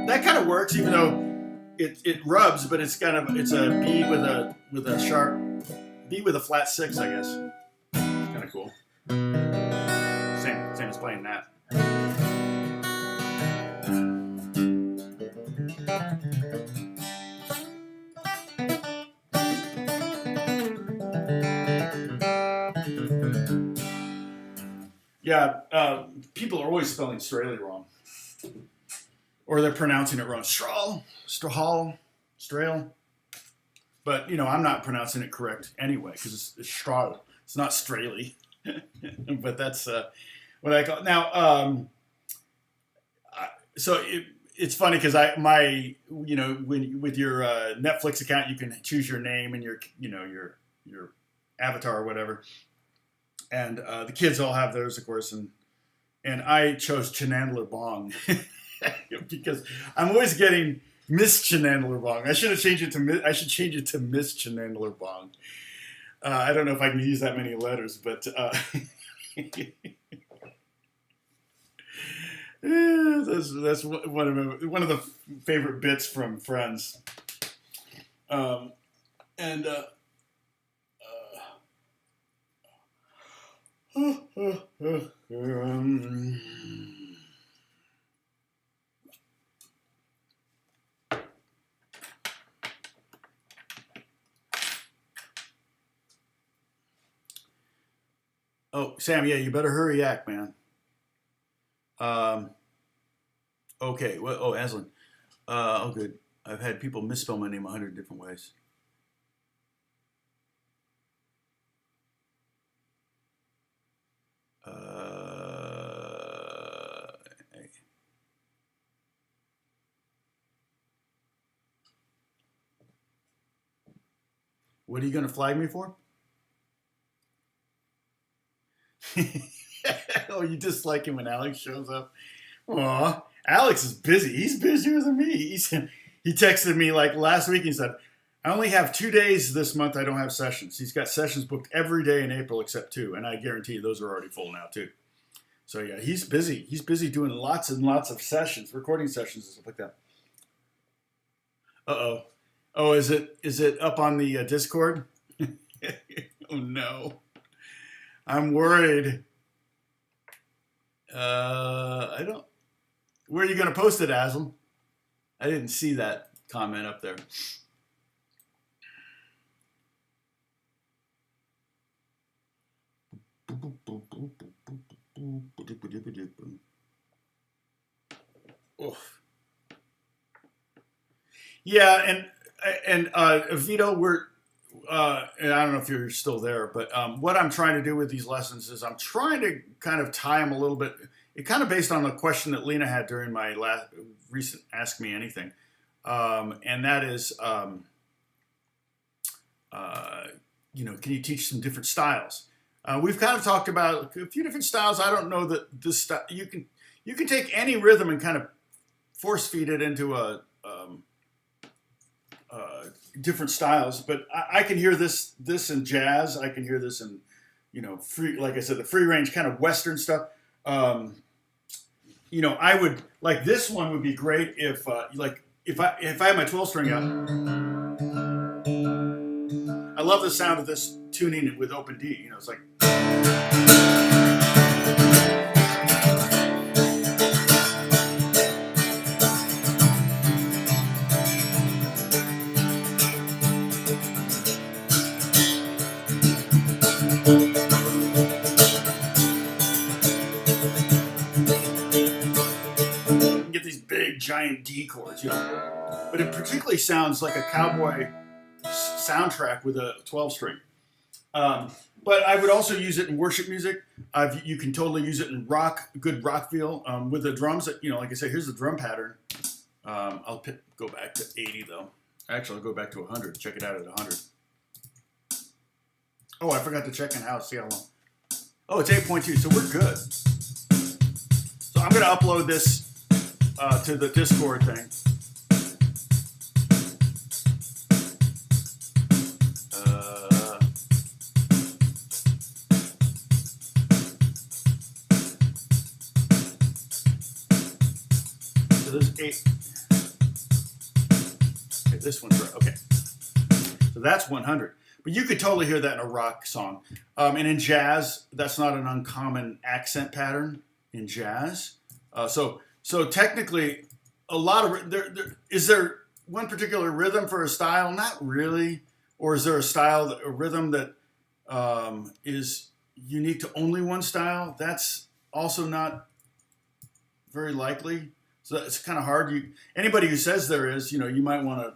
That kind of works, even though it rubs, but it's a B with a sharp B with a flat 6, I guess. Kind of cool. Same as playing that. Yeah, people are always spelling Strahle wrong. Or they're pronouncing it wrong. Strahle. But, I'm not pronouncing it correct anyway, because it's Strahle. It's not Strahle. But that's what I call it. Now, so it's funny because when with your Netflix account, you can choose your name and your avatar or whatever. And the kids all have theirs, of course. And I chose Chenandler Bong. Because I'm always getting Miss Chenandler Bong. I should change it to Miss Chenandler Bong. I don't know if I can use that many letters, but that's one of the favorite bits from Friends. Oh, Sam, yeah, you better hurry, yak, man. Okay, well, Aslan. Good. I've had people misspell my name 100 different ways. What are you going to flag me for? Oh, you dislike him when Alex shows up? Aw, Alex is busy. He's busier than me. He texted me like last week. He said, I only have 2 days this month I don't have sessions. He's got sessions booked every day in April except 2. And I guarantee you those are already full now too. So yeah, he's busy. He's busy doing lots and lots of sessions, recording sessions and stuff like that. Uh-oh. Oh, is it up on the Discord? Oh no. I'm worried. I don't. Where are you going to post it, Aslam? I didn't see that comment up there. Oof. Yeah, and Vito, and I don't know if you're still there, but what I'm trying to do with these lessons is I'm trying to kind of tie them a little bit. It kind of based on the question that Lena had during my recent Ask Me Anything, and that is, can you teach some different styles? We've kind of talked about a few different styles. I don't know that this style you can take any rhythm and kind of force feed it into different styles. But I can hear this in jazz. I can hear this in free, like I said, the free range kind of Western stuff. I would like this one would be great if if I had my 12 string out. I love the sound of this tuning with open D. It's like. Get these big giant D chords, but it particularly sounds like a cowboy soundtrack with a 12 string. But I would also use it in worship music. You can totally use it in good rock feel with the drums. Like I said, here's the drum pattern. I'll go back to 80 though. Actually, I'll go back to 100. Check it out at 100. Oh, I forgot to check in house. See how long. Oh, it's 8.2, so we're good. So I'm going to upload this to the Discord thing. So there's 8. Okay, this one's right. Okay. So that's 100. But you could totally hear that in a rock song. And in jazz, that's not an uncommon accent pattern in jazz. So technically, a lot of is there one particular rhythm for a style? Not really. Or is there a rhythm that is unique to only one style? That's also not very likely. So it's kind of hard. Anybody who says there is, you might want to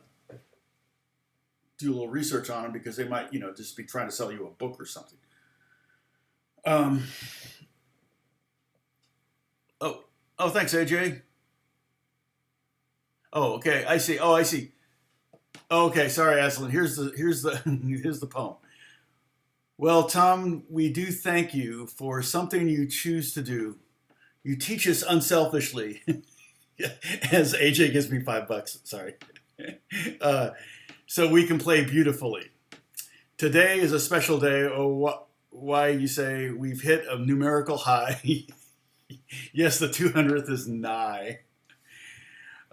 do a little research on them because they might, just be trying to sell you a book or something. Oh, thanks, AJ. Oh, okay, I see. Oh, I see. Okay, sorry, Aslan. Here's the poem. Well, Tom, we do thank you for something you choose to do. You teach us unselfishly. As AJ gives me $5. Sorry. So we can play beautifully. Today is a special day. Oh, why you say we've hit a numerical high. Yes, the 200th is nigh.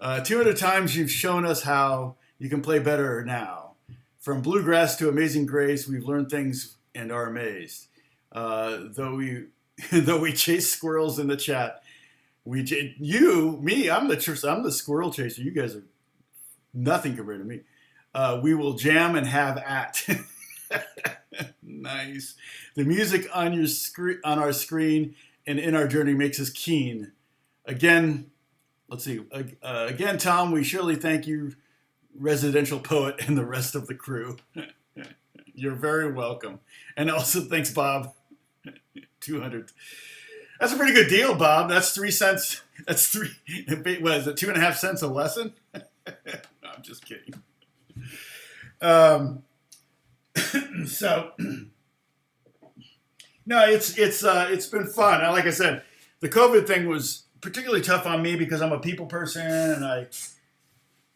200 times you've shown us how you can play better now. From bluegrass to amazing grace, we've learned things and are amazed. Though we chase squirrels in the chat, I'm the squirrel chaser. You guys are nothing compared to me. We will jam and have at. Nice. The music on our screen and in our journey makes us keen. Again, let's see. Again, Tom, we surely thank you, residential poet, and the rest of the crew. You're very welcome. And also, thanks, Bob. 200. That's a pretty good deal, Bob. That's 3 cents. That's what is it, 2.5 cents a lesson? No, I'm just kidding. So, no, it's been fun. Like I said, the COVID thing was particularly tough on me because I'm a people person, and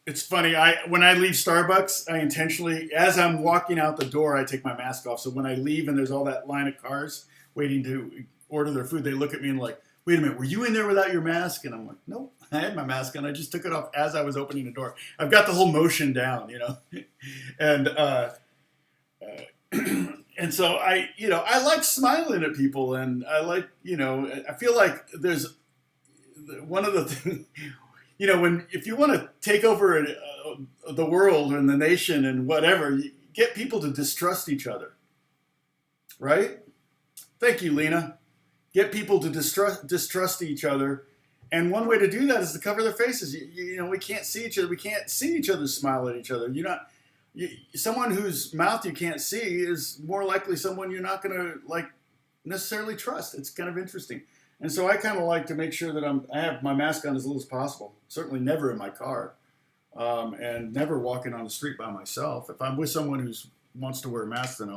it's funny. When I leave Starbucks, I intentionally, as I'm walking out the door, I take my mask off. So when I leave and there's all that line of cars waiting to order their food, they look at me and like, wait a minute, were you in there without your mask? And I'm like, nope, I had my mask on. I just took it off as I was opening the door. I've got the whole motion down, and and so I like smiling at people, and I like, I feel like there's one of the things, if you want to take over the world and the nation and whatever, you get people to distrust each other, right? Thank you, Lena. Get people to distrust each other, and one way to do that is to cover their faces. We can't see each other. We can't see each other smile at each other. Someone whose mouth you can't see is more likely someone you're not going to necessarily trust. It's kind of interesting. And so I kind of like to make sure that I have my mask on as little as possible. Certainly never in my car, and never walking on the street by myself. If I'm with someone who wants to wear a mask, then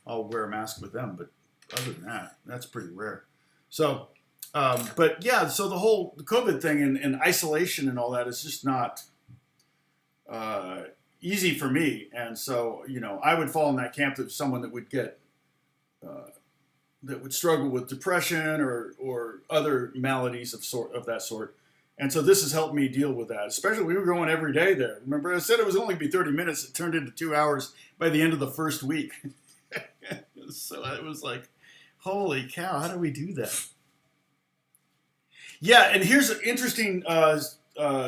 I'll wear a mask with them. But other than that, that's pretty rare. So, but yeah, so the whole COVID thing and isolation and all that is just not easy for me. And so, I would fall in that camp of someone that would get that would struggle with depression or other maladies of that sort. And so this has helped me deal with that. Especially we were going every day there. Remember, I said it was only going to be 30 minutes. It turned into 2 hours by the end of the first week. So it was like, holy cow, how do we do that? Yeah, and here's an interesting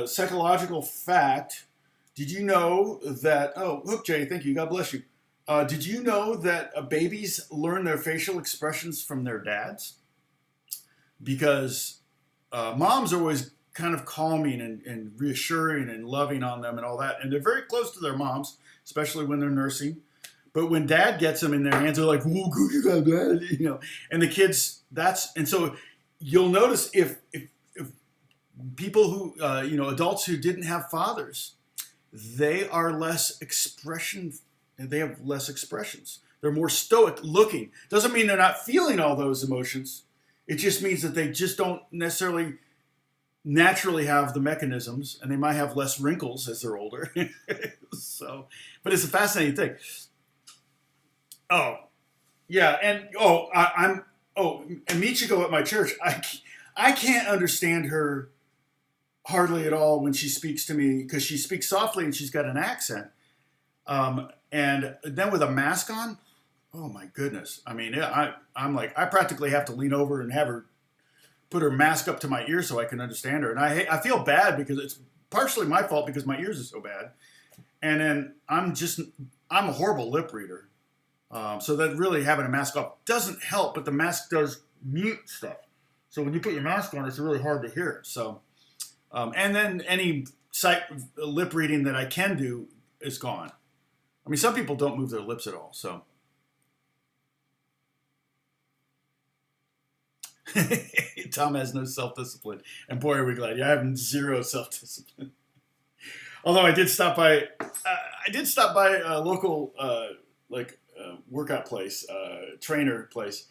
psychological fact. Did you know that, Hook Jay, thank you, God bless you. Did you know that babies learn their facial expressions from their dads? Because moms are always kind of calming and reassuring and loving on them and all that. And they're very close to their moms, especially when they're nursing. But when dad gets them in their hands, they're like, whoa, good, you got that, And the kids, and so you'll notice if people who, adults who didn't have fathers, they are less expression, and they have less expressions. They're more stoic looking. Doesn't mean they're not feeling all those emotions. It just means that they just don't necessarily naturally have the mechanisms, and they might have less wrinkles as they're older. So, but it's a fascinating thing. Oh, yeah, and and Michiko at my church, I can't understand her hardly at all when she speaks to me because she speaks softly and she's got an accent. And then with a mask on, oh my goodness. I mean, I'm like, I practically have to lean over and have her put her mask up to my ear so I can understand her. And I feel bad because it's partially my fault because my ears are so bad. And then I'm a horrible lip reader. So that really having a mask off doesn't help, but the mask does mute stuff. So when you put your mask on, it's really hard to hear. So, and then any lip reading that I can do is gone. I mean, some people don't move their lips at all, so. Tom has no self-discipline. And boy, are we glad. Yeah, I have zero self-discipline. Although I did stop by a local, workout place, trainer place,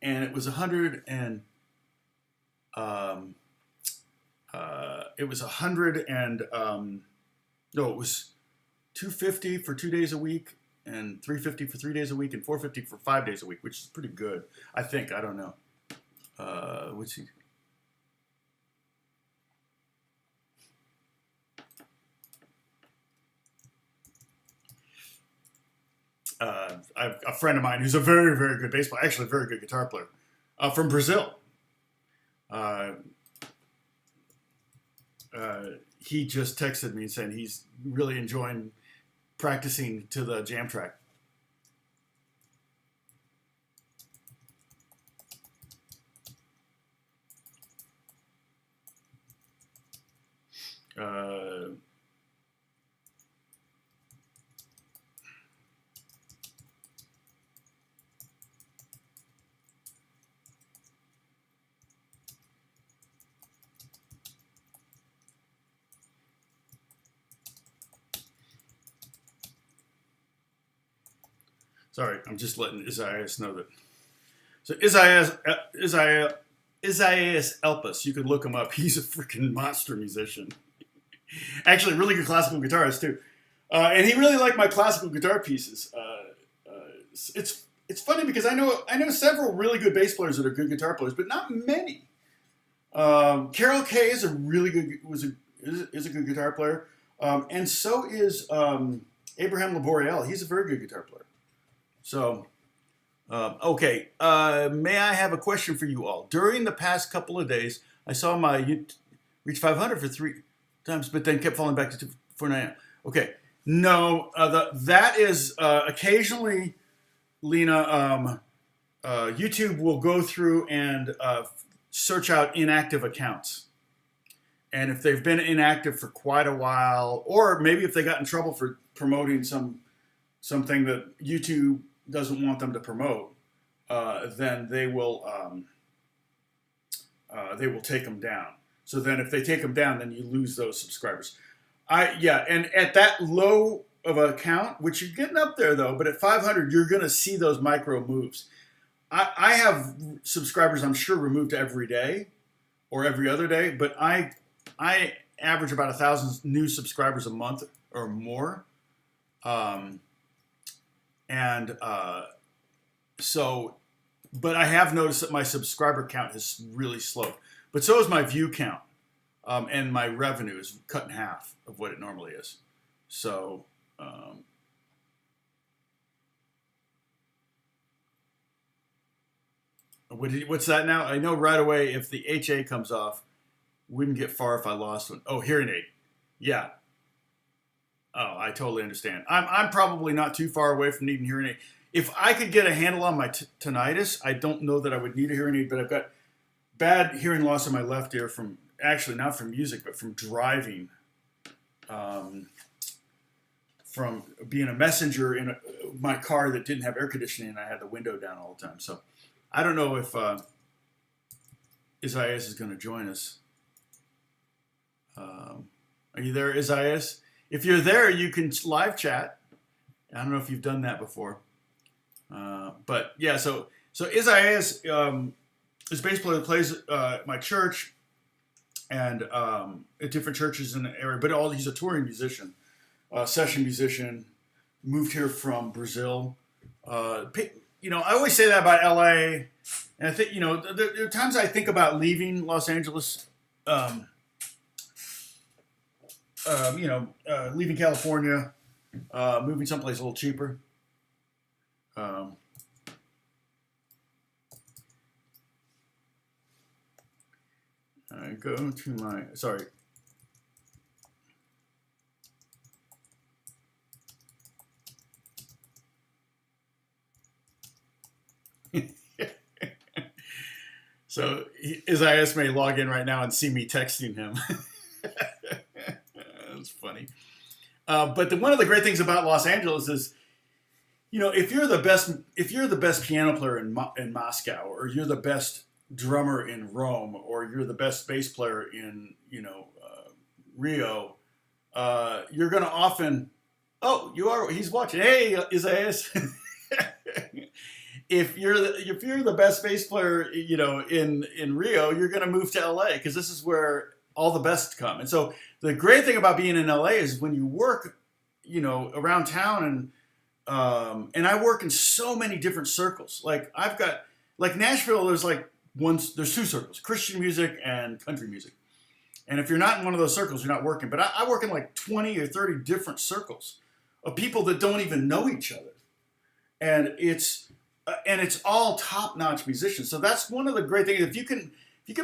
and it was 100 and, it was $250 for 2 days a week, and $350 for 3 days a week, and $450 for 5 days a week, which is pretty good, I think. I don't know. What's he? I have a friend of mine who's a very, very good bass player, actually a very good guitar player, from Brazil. He just texted me saying he's really enjoying practicing to the jam track. Sorry, I'm just letting Isaias know that. So Isaias Elpis, you could look him up. He's a freaking monster musician. Actually, really good classical guitarist too, and he really liked my classical guitar pieces. It's funny because I know several really good bass players that are good guitar players, but not many. Carol Kay is a really good is a good guitar player, and so is Abraham Laboriel. He's a very good guitar player. So, okay, may I have a question for you all? During the past couple of days, I saw my reach 500 for 3 times, but then kept falling back to 249. Okay, no, that is occasionally, Lena, YouTube will go through and search out inactive accounts. And if they've been inactive for quite a while, or maybe if they got in trouble for promoting something that YouTube doesn't want them to promote, then they will take them down. So then if they take them down, then you lose those subscribers. And at that low of a count, which you're getting up there though, but at 500, you're going to see those micro moves. I have subscribers I'm sure removed every day or every other day, but I average about 1,000 new subscribers a month or more, um, and so. But I have noticed that my subscriber count has really slowed. But so is my view count, and my revenue is cut in half of what it normally is. So. What's that now? I know right away if the HA comes off, wouldn't get far if I lost one. Oh, hearing aid. Yeah. Oh, I totally understand. I'm probably not too far away from needing hearing aid. If I could get a handle on my tinnitus, I don't know that I would need a hearing aid, but I've got bad hearing loss in my left ear from, actually not from music, but from driving, from being a messenger in my car that didn't have air conditioning and I had the window down all the time. So I don't know if Isaias is going to join us. Are you there, Isaias? If you're there, you can live chat. I don't know if you've done that before. But yeah, so Isaias is bass player that plays at my church and at different churches in the area. But he's a touring musician, session musician. Moved here from Brazil. I always say that about LA, and I think there are times I think about leaving Los Angeles. Leaving California, moving someplace a little cheaper. I go to my, sorry. So Isaias may log in right now and see me texting him. That's funny. But one of the great things about Los Angeles is, if you're the best piano player in Moscow, or you're the best drummer in Rome, or you're the best bass player in Rio, you're going to often. Oh, you are. He's watching. Hey, Isaias. If you're the best bass player, in Rio, you're going to move to LA because this is where all the best come. And so the great thing about being in LA is when you work, around town, and I work in so many different circles. Like I've got, like Nashville, there's two circles: Christian music and country music. And if you're not in one of those circles, you're not working. But I work in like 20 or 30 different circles of people that don't even know each other, and it's all top-notch musicians. So that's one of the great things. If you can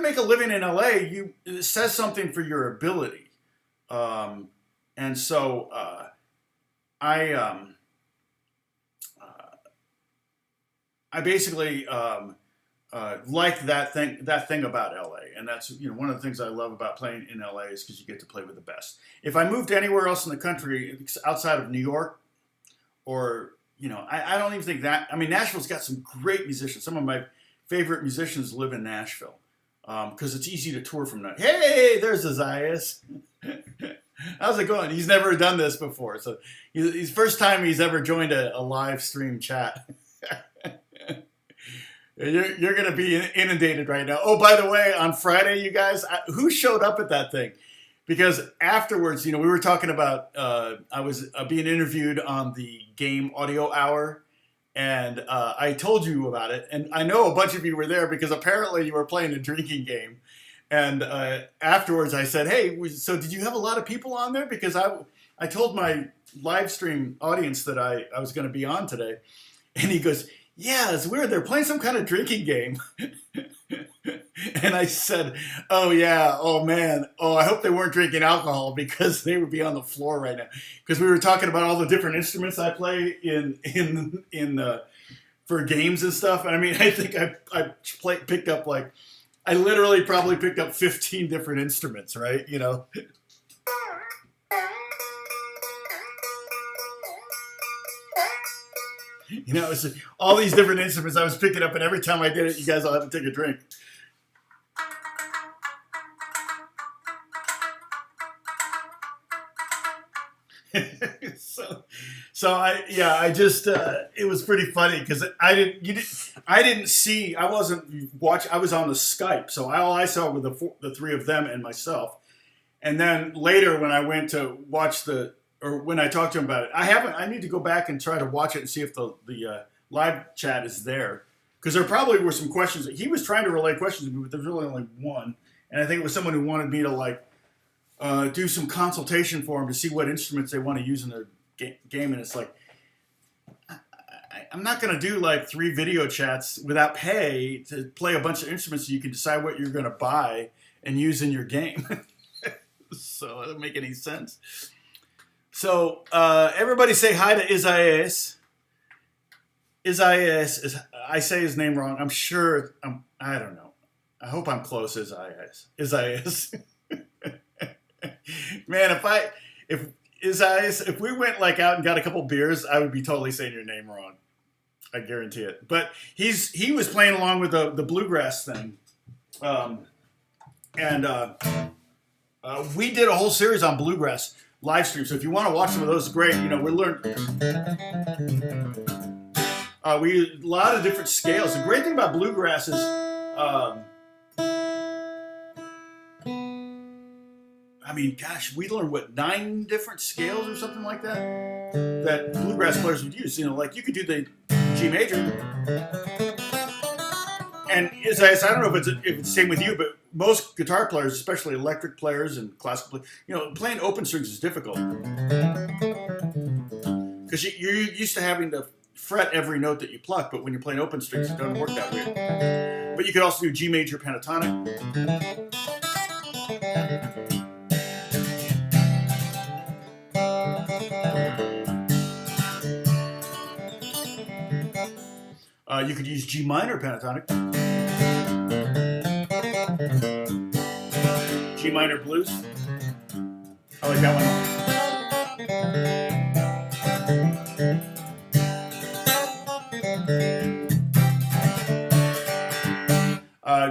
make a living in LA, it says something for your ability. And so I basically like that thing about LA, and that's one of the things I love about playing in LA is because you get to play with the best. If I moved anywhere else in the country outside of New York, or I don't even think that. I mean, Nashville's got some great musicians. Some of my favorite musicians live in Nashville because it's easy to tour from that. Hey, there's Isaias. How's it going? He's never done this before, so he's first time he's ever joined a live stream chat. You're going to be inundated right now. Oh, by the way, on Friday, you guys, who showed up at that thing? Because afterwards, we were talking about, I was being interviewed on the game Audio Hour, and I told you about it. And I know a bunch of you were there because apparently you were playing a drinking game. And afterwards I said, hey, so did you have a lot of people on there? Because I told my live stream audience that I was going to be on today. And he goes, yeah, it's weird. They're playing some kind of drinking game. And I said, oh, yeah. Oh, man. Oh, I hope they weren't drinking alcohol because they would be on the floor right now. Because we were talking about all the different instruments I play for games and stuff. And I mean, I think I picked up I literally probably picked up 15 different instruments, right? It's all these different instruments I was picking up, and every time I did it, you guys all had to take a drink. so, I just it was pretty funny because I didn't see, I wasn't watch, I was on the Skype, so all I saw were the three of them and myself. And then later when I went to watch when I talked to him about it, I need to go back and try to watch it and see if the live chat is there, because there probably were some questions. He was trying to relay questions to me, but there's really only one, and I think it was someone who wanted me to like do some consultation for them to see what instruments they want to use in their game. And it's like, I'm not going to do like 3 video chats without pay to play a bunch of instruments so you can decide what you're going to buy and use in your game. So it doesn't make any sense. So everybody say hi to Isaias. Isaias, I say his name wrong. I'm sure, I don't know. I hope I'm close, Isaias. Man, if we went like out and got a couple beers, I would be totally saying your name wrong. I guarantee it. But he was playing along with the bluegrass thing, we did a whole series on bluegrass live stream. So if you want to watch some of those, great. You know, we learned a lot of different scales. The great thing about bluegrass is, I mean, gosh, we learned, 9 different scales or something like that bluegrass players would use. You know, like you could do the G major. And as I don't know if it's the same with you, but most guitar players, especially electric players and classical players, you know, playing open strings is difficult. Because you're used to having to fret every note that you pluck, but when you're playing open strings, it doesn't work that way. But you could also do G major pentatonic. You could use G minor pentatonic. G minor blues. I like that one.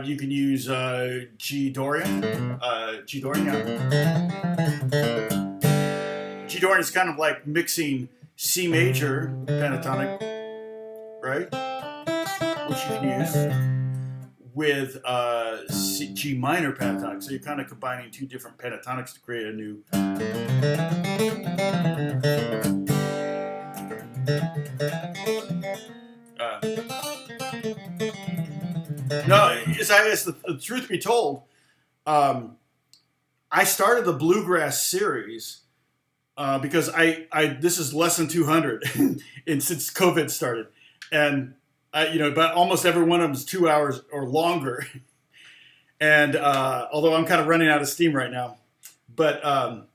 You can use G Dorian. G Dorian, yeah. G Dorian is kind of like mixing C major pentatonic, right? Which you can use with G minor pentatonic. So you're kind of combining 2 different pentatonics to create a new. No, the truth be told, I started the bluegrass series because this is lesson 200 and since COVID started, and but almost every one of them is 2 hours or longer. And although I'm kind of running out of steam right now, but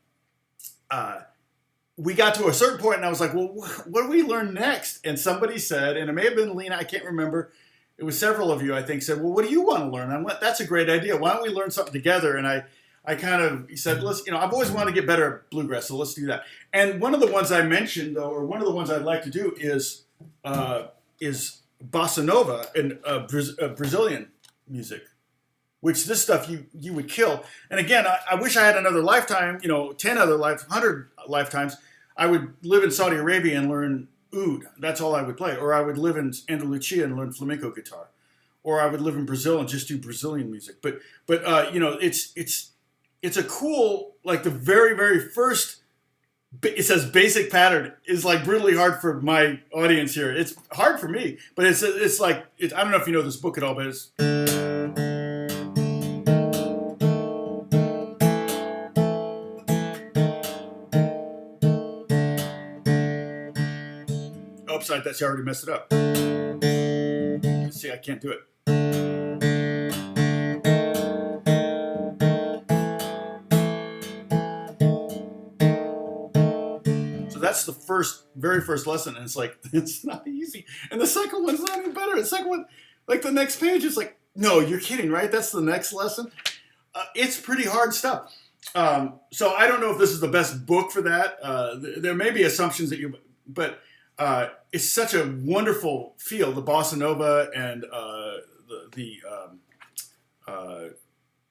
we got to a certain point and I was like, well, what do we learn next? And somebody said, and it may have been Lena, I can't remember. It was several of you, I think, said, well, what do you want to learn? I went, that's a great idea. Why don't we learn something together? And I kind of said, I've always wanted to get better at bluegrass, so let's do that. And one of the ones I mentioned, though, or one of the ones I'd like to do is bossa nova and Brazilian music, which this stuff you would kill. And again, I wish I had another lifetime, 100 lifetimes. I would live in Saudi Arabia and learn oud. That's all I would play. Or I would live in Andalusia and learn flamenco guitar. Or I would live in Brazil and just do Brazilian music. But it's a cool, like the very, very first, it says basic pattern is like brutally hard for my audience here. It's hard for me, but it's like, I don't know if you know this book at all, but it's. Oh, sorry, that's, I already messed it up. See, I can't do it. That's the very first lesson, and it's like, it's not easy. And the second one's not even better. The second one, like the next page, is like, no, you're kidding, right? That's the next lesson. It's pretty hard stuff. So I don't know if this is the best book for that. There may be assumptions that but it's such a wonderful feel, the bossa nova and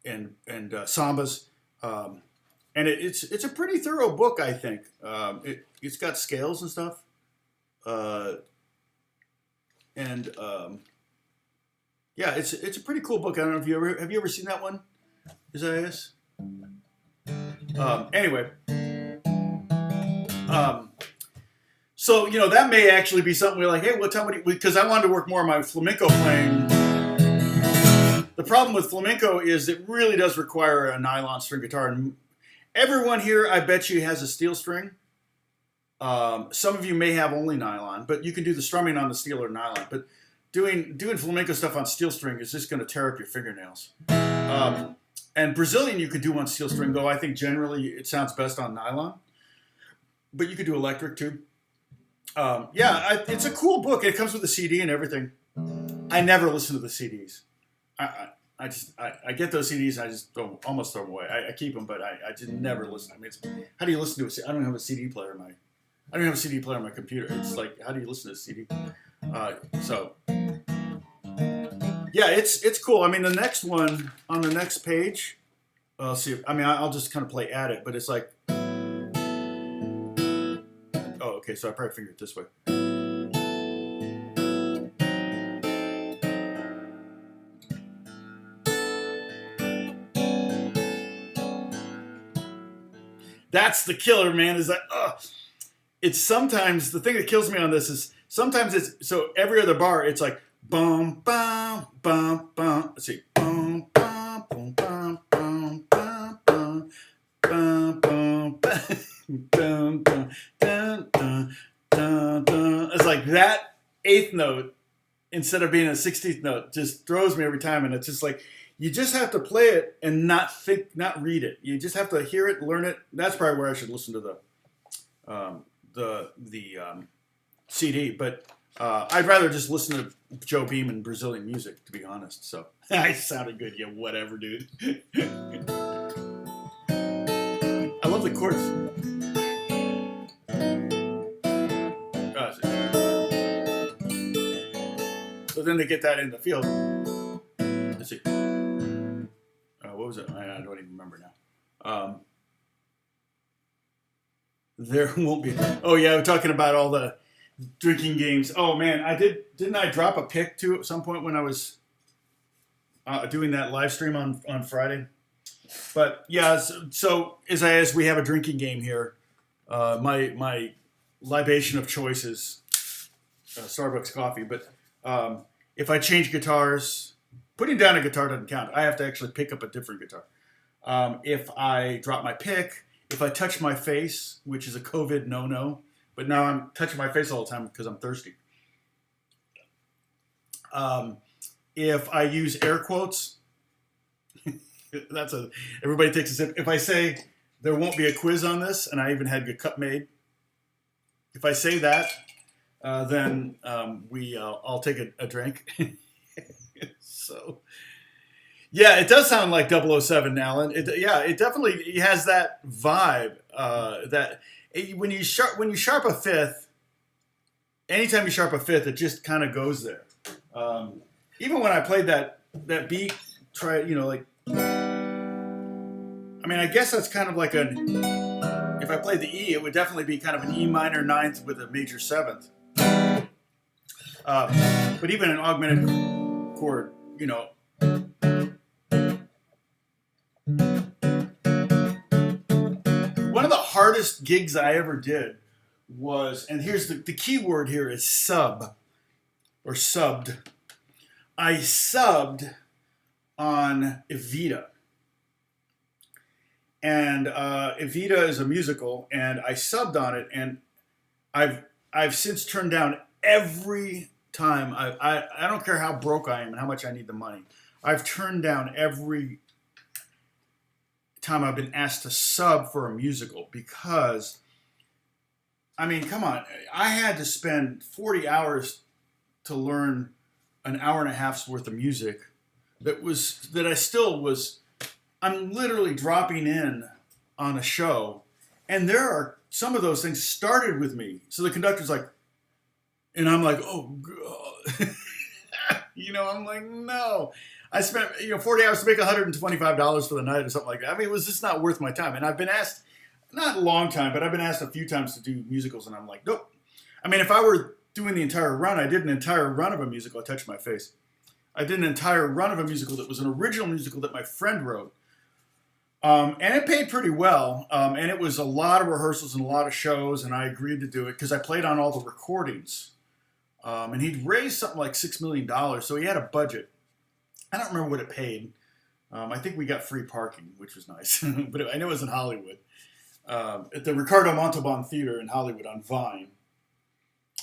and sambas. and it's a pretty thorough book, I think. It's got scales and stuff, and yeah, it's a pretty cool book. I don't know if have you ever seen that one? Isaias? Anyway, so that may actually be something we're like, hey, what time? Because I wanted to work more on my flamenco playing. The problem with flamenco is it really does require a nylon string guitar, and everyone here, I bet you, has a steel string. Some of you may have only nylon, but you can do the strumming on the steel or nylon. But doing flamenco stuff on steel string is just going to tear up your fingernails. And Brazilian you could do on steel string, though I think generally it sounds best on nylon. But you could do electric too. It's a cool book. It comes with a CD and everything. I never listen to the CDs. I get those CDs and I just almost throw them away. I keep them, but I just never listen. I mean, how do you listen to a CD? I don't have a CD player in my. I don't have a CD player on my computer. It's like, how do you listen to a CD? Yeah, it's cool. I mean, the next one on the next page. I'll see. I'll just kind of play at it, but it's like. Oh, okay. So I probably fingered it this way. That's the killer, man. Is that it's sometimes the thing that kills me on this is sometimes it's so every other bar it's like bum bum bum bum. Let's see, bum bum bum bum bum bum bum bum bum dun dun dun dun dun dun. It's like that eighth note instead of being a 16th note just throws me every time, and it's just like. You just have to play it and not read it. You just have to hear it, learn it. That's probably where I should listen to the CD. But I'd rather just listen to Joe Beam and Brazilian music, to be honest. So I sounded good, yeah, whatever, dude. I love the chords. So then they get that in the field. Let's see. What was it? I don't even remember now. There won't be. Oh yeah, we're talking about all the drinking games. Oh man, didn't I drop a pic too at some point when I was doing that live stream on Friday? But yeah, so as we have a drinking game here, my libation of choice is Starbucks coffee. But if I change guitars. Putting down a guitar doesn't count. I have to actually pick up a different guitar. If I drop my pick, if I touch my face, which is a COVID no-no, but now I'm touching my face all the time because I'm thirsty. If I use air quotes, everybody takes a sip. If I say there won't be a quiz on this, and I even had a cup made, if I say that, then I'll take a drink. So, yeah, it does sound like 007, Alan. It definitely has that vibe. That when you sharp a fifth, anytime you sharp a fifth, it just kind of goes there. Even when I played that beat, I guess that's kind of like if I played the E, it would definitely be kind of an E minor ninth with a major seventh. But even an augmented chord. One of the hardest gigs I ever did was, and here's the key word here is sub, or subbed. I subbed on Evita. And Evita is a musical, and I subbed on it, and I've since turned down every time. I don't care how broke I am and how much I need the money. I've turned down every time I've been asked to sub for a musical because, come on. I had to spend 40 hours to learn an hour and a half's worth of music I'm literally dropping in on a show, and there are some of those things started with me. So the conductor's like, and I'm like, oh, God. I'm like, no. I spent 40 hours to make $125 for the night or something like that. I mean, it was just not worth my time. And I've been asked, not a long time, but I've been asked a few times to do musicals, and I'm like, nope. I mean, if I were doing the entire run, I did an entire run of a musical. I touched my face. I did an entire run of a musical that was an original musical that my friend wrote. And it paid pretty well. And it was a lot of rehearsals and a lot of shows, and I agreed to do it because I played on all the recordings. And he'd raised something like $6 million, so he had a budget. I don't remember what it paid. I think we got free parking, which was nice. But I know it was in Hollywood. At the Ricardo Montalban Theater in Hollywood on Vine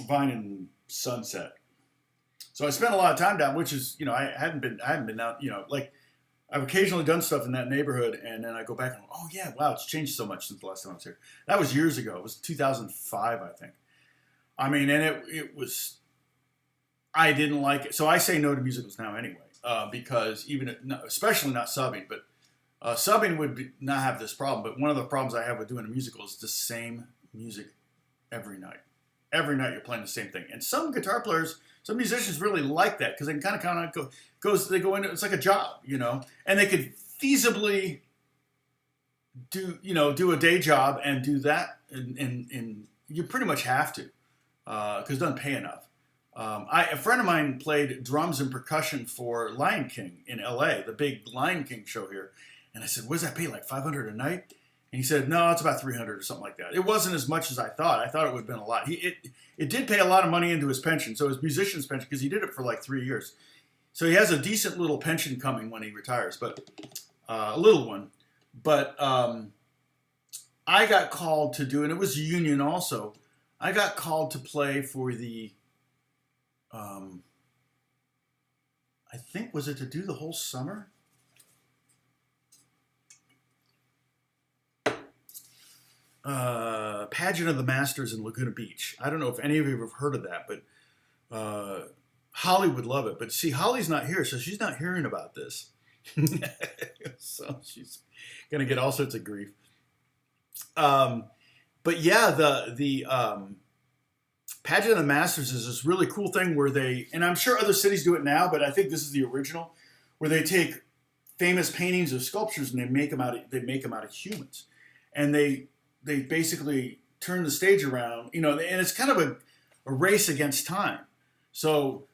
and Sunset. So I spent a lot of time down, which is, I hadn't been out, like I've occasionally done stuff in that neighborhood, and then I go back and oh yeah, wow, it's changed so much since the last time I was here. That was years ago. It was 2005, I think. I mean, and it was, I didn't like it. So I say no to musicals now anyway, because especially not subbing, but subbing would not have this problem. But one of the problems I have with doing a musical is the same music every night. Every night you're playing the same thing. And some guitar players, some musicians really like that because they can kind of go into, it's like a job, and they could feasibly do a day job and do that. And you pretty much have to because it doesn't pay enough. A friend of mine played drums and percussion for Lion King in LA, the big Lion King show here. And I said, what does that pay, like $500 a night? And he said, no, it's about $300 or something like that. It wasn't as much as I thought. I thought it would have been a lot. It did pay a lot of money into his pension, so his musician's pension, because he did it for like 3 years. So he has a decent little pension coming when he retires, but a little one. But I got called to do, and it was a union also, I got called to play for the, I think, was it to do the whole summer? Pageant of the Masters in Laguna Beach. I don't know if any of you have heard of that, but Holly would love it. But see, Holly's not here, so she's not hearing about this. So she's going to get all sorts of grief. But yeah, the Pageant of the Masters is this really cool thing where they, and I'm sure other cities do it now, but I think this is the original, where they take famous paintings or sculptures and they make them out of humans. And they basically turn the stage around, and it's kind of a race against time. So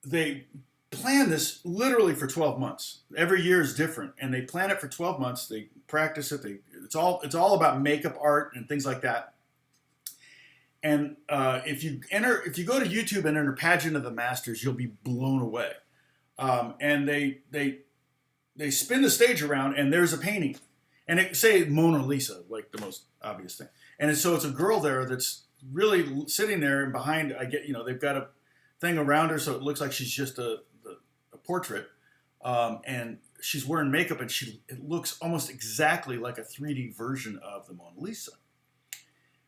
they plan this literally for 12 months. Every year is different, and they plan it for 12 months. They practice it. It's all about makeup art and things like that. And if you go to YouTube and enter Pageant of the Masters, you'll be blown away. And they spin the stage around, and there's a painting. And say Mona Lisa, like the most obvious thing. And so it's a girl there that's really sitting there, and behind, they've got a thing around her so it looks like she's just a portrait. And she's wearing makeup, and it looks almost exactly like a 3D version of the Mona Lisa.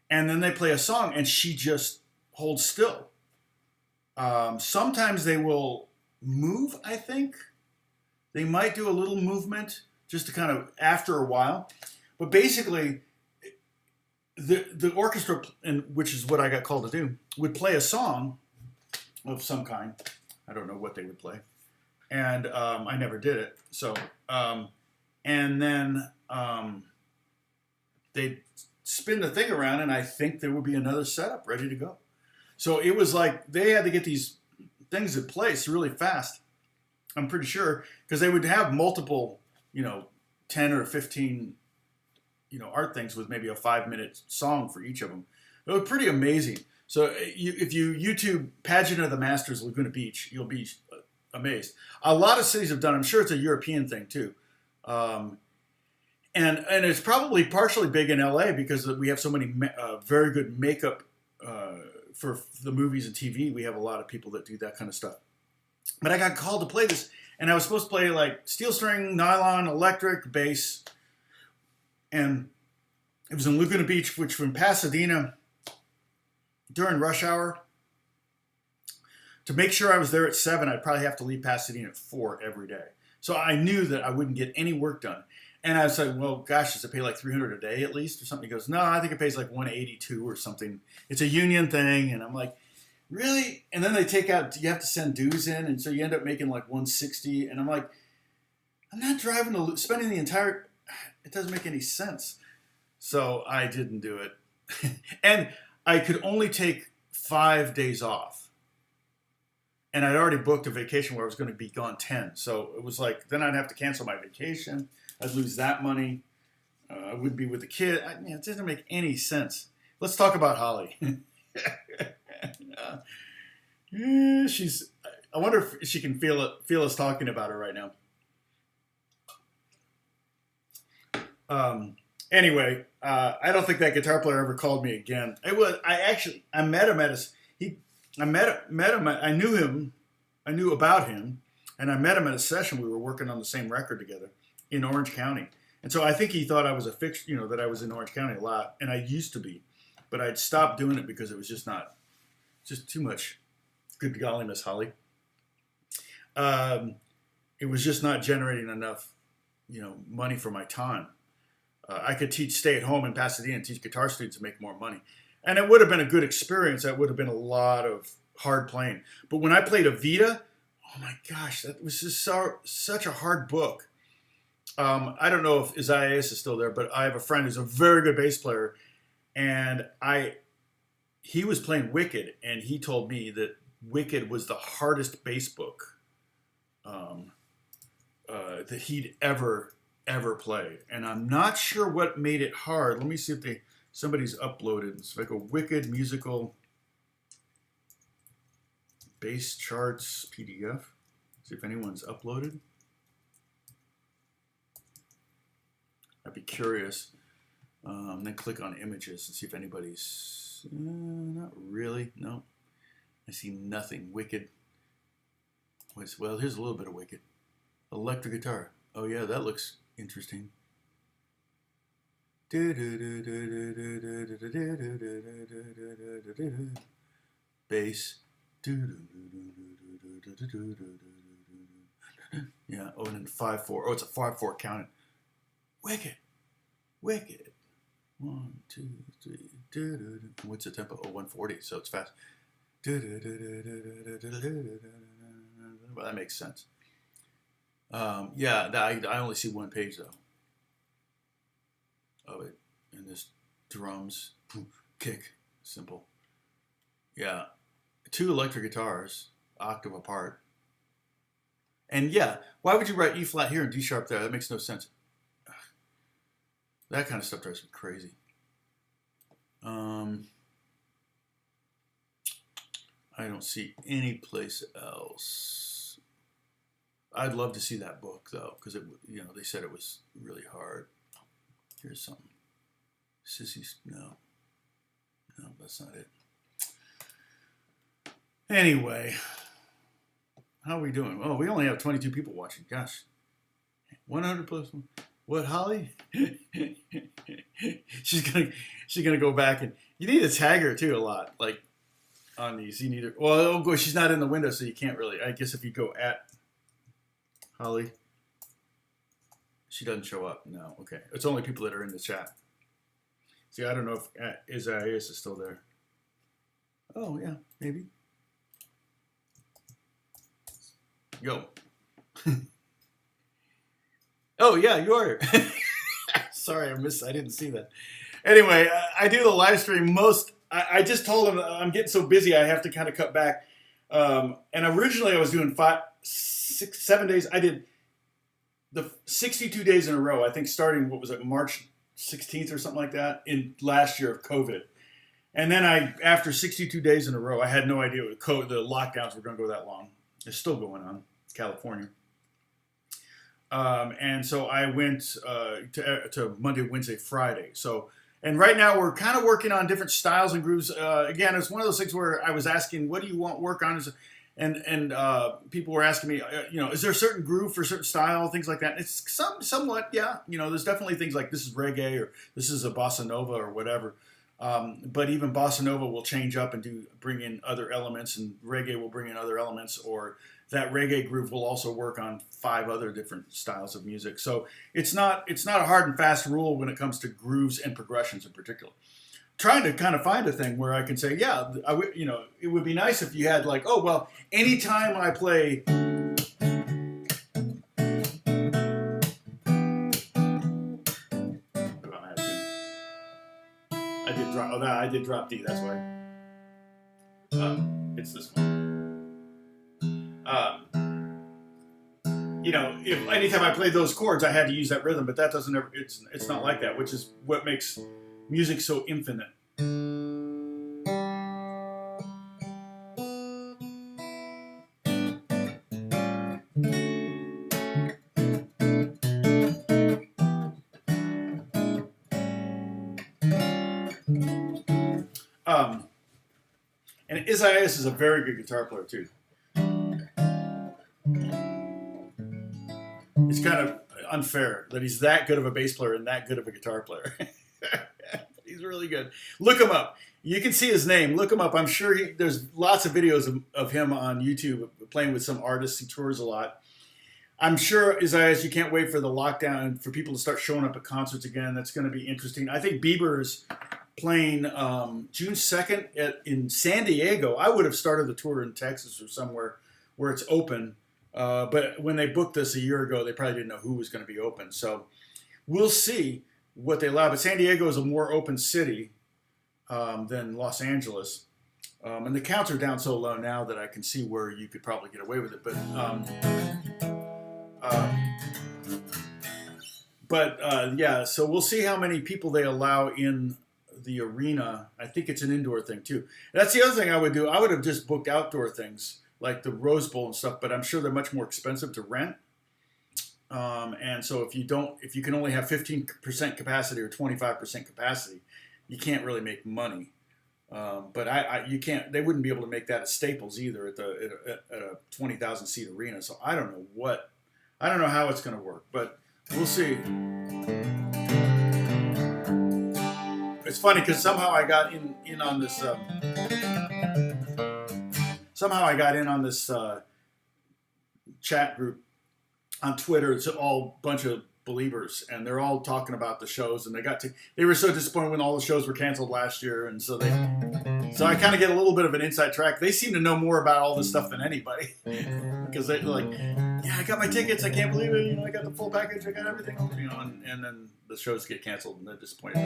And then they play a song, and she just holds still. Sometimes they will move, I think. They might do a little movement, just to kind of after a while. But basically, the orchestra, which is what I got called to do, would play a song of some kind. I don't know what they would play. And I never did it. So, and then they'd spin the thing around, and I think there would be another setup ready to go. So it was like they had to get these things in place really fast, I'm pretty sure, because they would have multiple 10 or 15, art things with maybe a 5-minute song for each of them. It was pretty amazing. So if you YouTube Pageant of the Masters Laguna Beach, you'll be amazed. A lot of cities have done it. I'm sure it's a European thing too. And it's probably partially big in LA because we have so many very good makeup for the movies and TV. We have a lot of people that do that kind of stuff. But I got called to play this, and I was supposed to play like steel string, nylon, electric, bass. And it was in Laguna Beach, which from Pasadena during rush hour. To make sure I was there at 7, I'd probably have to leave Pasadena at 4 every day. So I knew that I wouldn't get any work done. And I said, well, gosh, does it pay like $300 a day at least or something? He goes, no, I think it pays like $182 or something. It's a union thing. And I'm like, really? And then they take out, you have to send dues in, and so you end up making like 160. And I'm like, I'm not driving to spending the entire. It doesn't make any sense. So I didn't do it, and I could only take 5 days off, and I'd already booked a vacation where I was going to be gone 10. So it was like then I'd have to cancel my vacation. I'd lose that money. I would be with the kid. It doesn't make any sense. Let's talk about Holly. She's. I wonder if she can feel us talking about her right now. Anyway, I don't think that guitar player ever called me again. I met him at I knew about him, and I met him at a session. We were working on the same record together in Orange County. And so I think he thought I was a fixture, that I was in Orange County a lot, and I used to be, but I'd stopped doing it because it was just too much. Good golly, Miss Holly. It was just not generating enough, money for my time. I could stay at home in Pasadena and teach guitar students to make more money. And it would have been a good experience. That would have been a lot of hard playing. But when I played Evita, oh my gosh, that was just such a hard book. I don't know if Isaias is still there, but I have a friend who's a very good bass player. And he was playing Wicked, and he told me that Wicked was the hardest bass book that he'd ever played. And I'm not sure what made it hard. Let me see if somebody's uploaded. So if I go Wicked Musical Bass Charts PDF, see if anyone's uploaded. I'd be curious. Then click on images and see if anybody's, not really, no. I see nothing. Wicked. Well, here's a little bit of Wicked. Electric guitar. Oh yeah, that looks interesting. Bass. Yeah, oh, and then 5/4. Oh, it's a 5/4 counted. Wicked. 1, 2, 3. What's the tempo? Oh, 140. So it's fast. Well, that makes sense. I only see one page though of it, and this drums, kick, simple. Yeah, 2 electric guitars, octave apart. And yeah, why would you write E flat here and D sharp there? That makes no sense. That kind of stuff drives me crazy. I don't see any place else. I'd love to see that book though, because they said it was really hard. Here's something. Sissies, no, that's not it. Anyway, how are we doing? Oh, we only have 22 people watching. Gosh, 100 plus. What, Holly? she's gonna go back, and you need to tag her too a lot, like on these. You need to. Well, oh, go. She's not in the window, so you can't really. I guess if you go at Holly, she doesn't show up. No, okay. It's only people that are in the chat. See, I don't know if Isaias is still there. Oh yeah, maybe. Yo. Oh yeah, you are. Sorry, I didn't see that. Anyway, I do the live stream I just told him I'm getting so busy I have to kind of cut back. And originally I was doing 5, 6, 7 days. I did the 62 days in a row. I think starting March 16th or something like that in last year of COVID. And then after 62 days in a row, I had no idea the lockdowns were going to go that long. It's still going on, California. And so I went to Monday, Wednesday, Friday. So, and right now we're kind of working on different styles and grooves. Again, it's one of those things where I was asking, what do you want work on? And people were asking me, is there a certain groove for a certain style, things like that? It's somewhat, yeah. There's definitely things like this is reggae or this is a bossa nova or whatever. But even bossa nova will change up and bring in other elements, and reggae will bring in other elements, or that reggae groove will also work on 5 other different styles of music. So it's not a hard and fast rule when it comes to grooves and progressions in particular. trying to kind of find a thing where I can say, yeah, I would, you know, it would be nice if you had like, oh well, anytime I play. I did drop D. That's why. It's this one. You know, if anytime I played those chords, I had to use that rhythm, but that doesn't ever. It's not like that, which is what makes music so infinite. And Isaias is a very good guitar player too. It's kind of unfair that he's that good of a bass player and that good of a guitar player. He's really good. Look him up. You can see his name. Look him up. I'm sure there's lots of videos of him on YouTube playing with some artists. He tours a lot. I'm sure, Isaias, you can't wait for the lockdown for people to start showing up at concerts again. That's going to be interesting. I think Bieber's playing June 2nd in San Diego. I would have started the tour in Texas or somewhere where it's open. But when they booked us a year ago, they probably didn't know who was going to be open. So we'll see what they allow. But San Diego is a more open city than Los Angeles. And the counts are down so low now that I can see where you could probably get away with it. But yeah, so we'll see how many people they allow in the arena. I think it's an indoor thing too. That's the other thing I would do. I would have just booked outdoor things like the Rose Bowl and stuff, but I'm sure they're much more expensive to rent. And so if you can only have 15% capacity or 25% capacity, you can't really make money. But you can't. They wouldn't be able to make that at Staples either at a 20,000 seat arena. So I don't know how it's going to work, but we'll see. It's funny because somehow I got in on this. Somehow I got in on this chat group on Twitter. It's all a bunch of believers, and they're all talking about the shows. And they were so disappointed when all the shows were canceled last year, and so I kind of get a little bit of an inside track. They seem to know more about all this stuff than anybody because they're like, yeah, I got my tickets. I can't believe it. You know, I got the full package. I got everything. You know, and then the shows get canceled, and they're disappointed.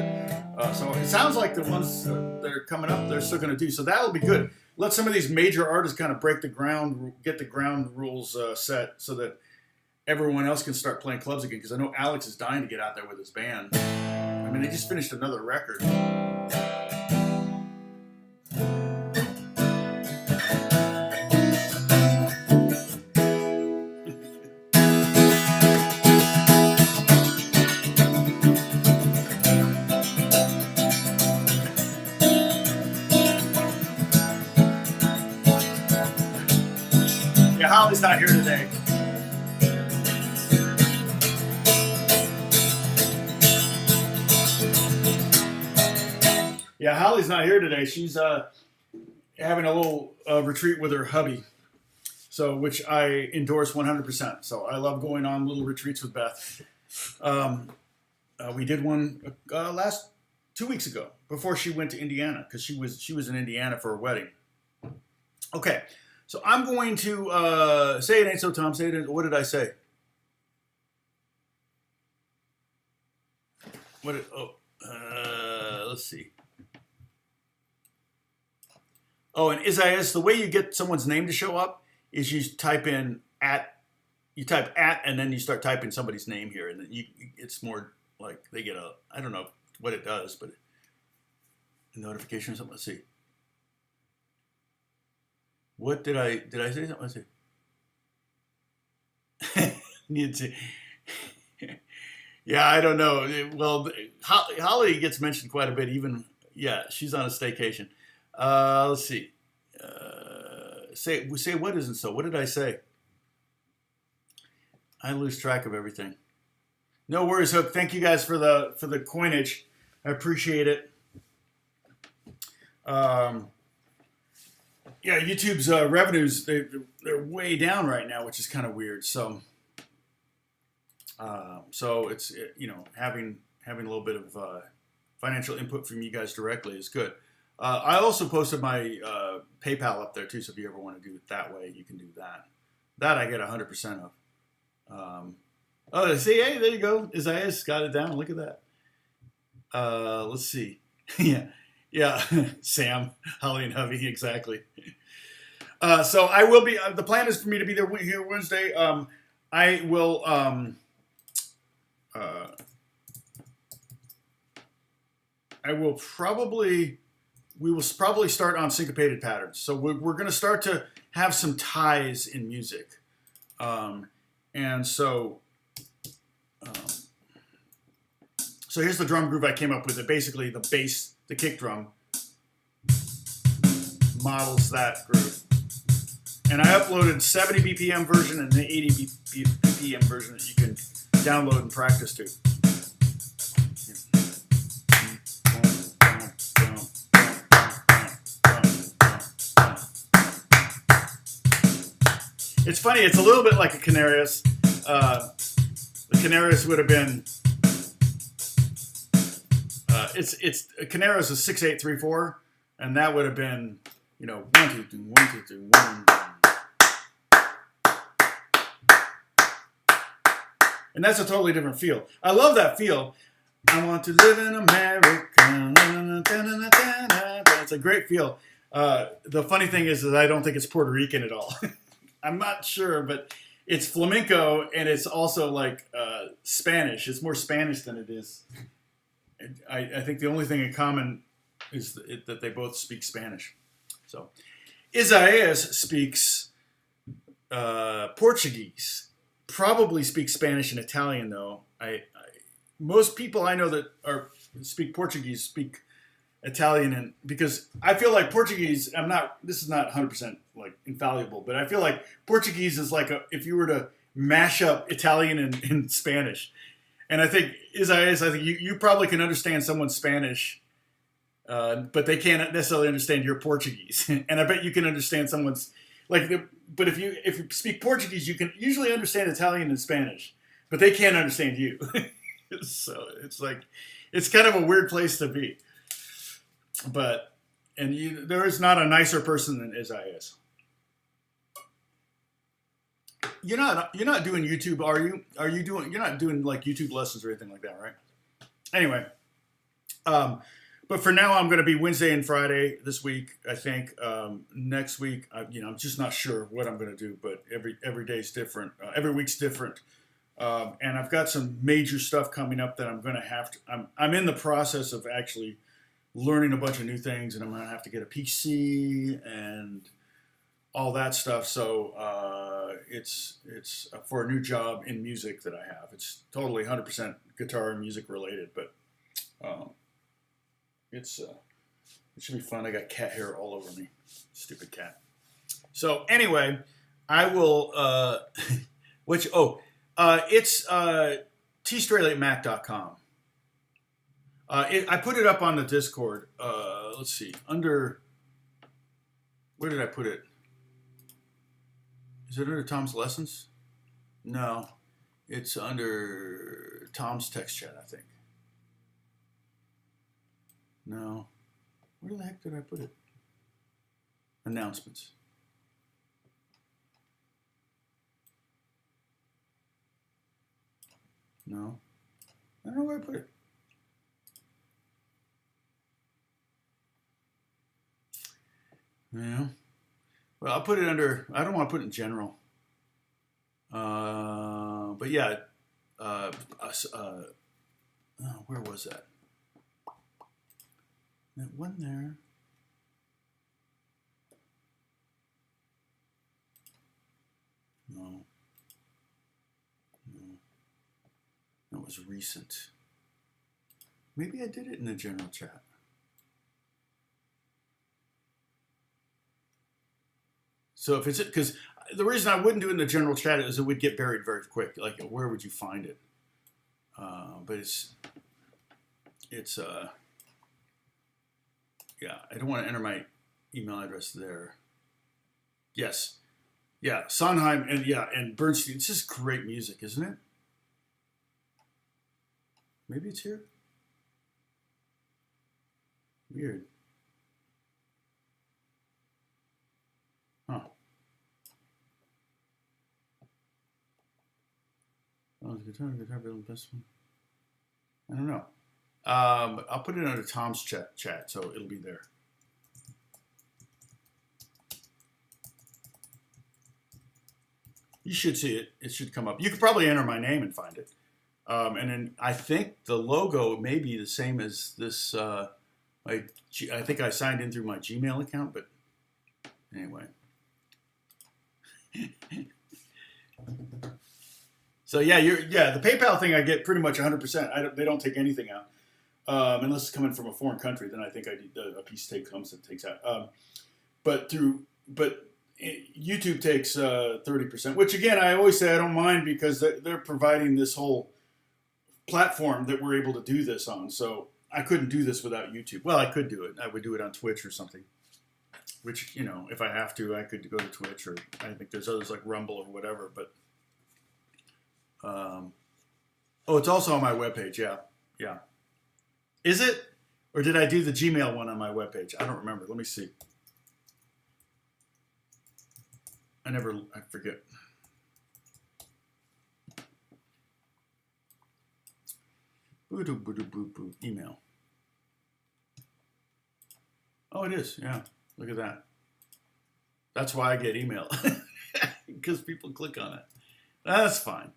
So it sounds like the ones that are coming up, they're still going to do. So that'll be good. Let some of these major artists kind of break the ground, get the ground rules set so that everyone else can start playing clubs again. Because I know Alex is dying to get out there with his band. I mean, they just finished another record. Holly's not here today. Yeah, Holly's not here today. She's having a little retreat with her hubby, so which I endorse 100%. So I love going on little retreats with Beth. We did one last 2 weeks ago before she went to Indiana because she was in Indiana for a wedding. Okay. So I'm going to say it ain't so, Tom. Say it. What did I say? Let's see. Oh, and Isaias, the way you get someone's name to show up is you type at, and then you start typing somebody's name here, and then it's more like they get I don't know what it does, but a notification or something. Let's see. What did I say something? Let's see. Need to. Yeah, I don't know. Well, Holly gets mentioned quite a bit. Even she's on a staycation. Let's see. Say what isn't so. What did I say? I lose track of everything. No worries, Hook. Thank you guys for the coinage. I appreciate it. Yeah, YouTube's revenues, they're way down right now, which is kind of weird. So so it's, having a little bit of financial input from you guys directly is good. I also posted my PayPal up there too, so if you ever want to do it that way, you can do that. That I get 100% of. Oh, see, hey, there you go. Isaiah's got it down. Look at that. Let's see. yeah, Sam, Holly, and Hubby, exactly. So I will be. The plan is for me to be there here Wednesday. I will. I will probably. We will probably start on syncopated patterns. So we're going to start to have some ties in music, and so. So here's the drum groove I came up with. It basically the bass, the kick drum, models that groove. And I uploaded 70 BPM version and the 80 BPM version that you can download and practice to. It's funny. It's a little bit like a Canarius. The Canarius would have been. It's Canarius is 6/8-3/4, and that would have been 1 2 3 1 2 3 1. And that's a totally different feel. I love that feel. I want to live in America. It's a great feel. The funny thing is that I don't think it's Puerto Rican at all. I'm not sure, but it's flamenco, and it's also like Spanish. It's more Spanish than it is. I think the only thing in common is that they both speak Spanish. So, Isaias speaks Portuguese. Probably speaks Spanish and Italian, though. Most people I know that speak Portuguese speak Italian, and because I feel like Portuguese, this is not 100% like infallible, but I feel like Portuguese is like if you were to mash up Italian and Spanish. And I think Isaias, you probably can understand someone's Spanish, but they can't necessarily understand your Portuguese. And I bet you can understand someone's but if you speak Portuguese, you can usually understand Italian and Spanish, but they can't understand you. So it's kind of a weird place to be. But there is not a nicer person than Isaias. You're not doing YouTube, are you? You're not doing like YouTube lessons or anything like that, right? Anyway, but for now, I'm going to be Wednesday and Friday this week. I think next week, I'm just not sure what I'm going to do. But every day's different. Every week's different. And I've got some major stuff coming up that I'm going to have to. I'm in the process of actually learning a bunch of new things, and I'm going to have to get a PC and all that stuff. So it's for a new job in music that I have. It's totally 100% guitar and music related, but it should be fun. I got cat hair all over me. Stupid cat. So anyway, I will. It's tstrahle@mac.com. I put it up on the Discord. Let's see. Where did I put it? Is it under Tom's Lessons? No. It's under Tom's text chat, I think. No. Where the heck did I put it? Announcements. No. I don't know where I put it. Yeah. Well, I'll put it under, I don't want to put it in general. But yeah, where was that? That one there. No. That was recent. Maybe I did it in the general chat. So if it's because the reason I wouldn't do it in the general chat is it would get buried very quick. Like, where would you find it? But yeah, I don't want to enter my email address there. Yes. Yeah, Sondheim and Bernstein. It's just great music, isn't it? Maybe it's here. Weird. Huh. Oh, the guitar building best one. I don't know. I'll put it under Tom's chat, so it'll be there. You should see it. It should come up. You could probably enter my name and find it. And then I think the logo may be the same as this. I think I signed in through my Gmail account, but anyway. So yeah, the PayPal thing I get pretty much 100%. They don't take anything out unless it's coming from a foreign country. Then I think I need a piece comes that takes out. But YouTube takes 30%, which again I always say I don't mind because they're providing this whole platform that we're able to do this on. So I couldn't do this without YouTube. Well, I could do it. I would do it on Twitch or something. Which, if I have to, I could go to Twitch, or I think there's others like Rumble or whatever. But oh, it's also on my webpage. Yeah. Is it? Or did I do the Gmail one on my webpage? I don't remember. Let me see. I forget. Email. Oh, it is. Yeah. Look at that. That's why I get email. Because people click on it. That's fine.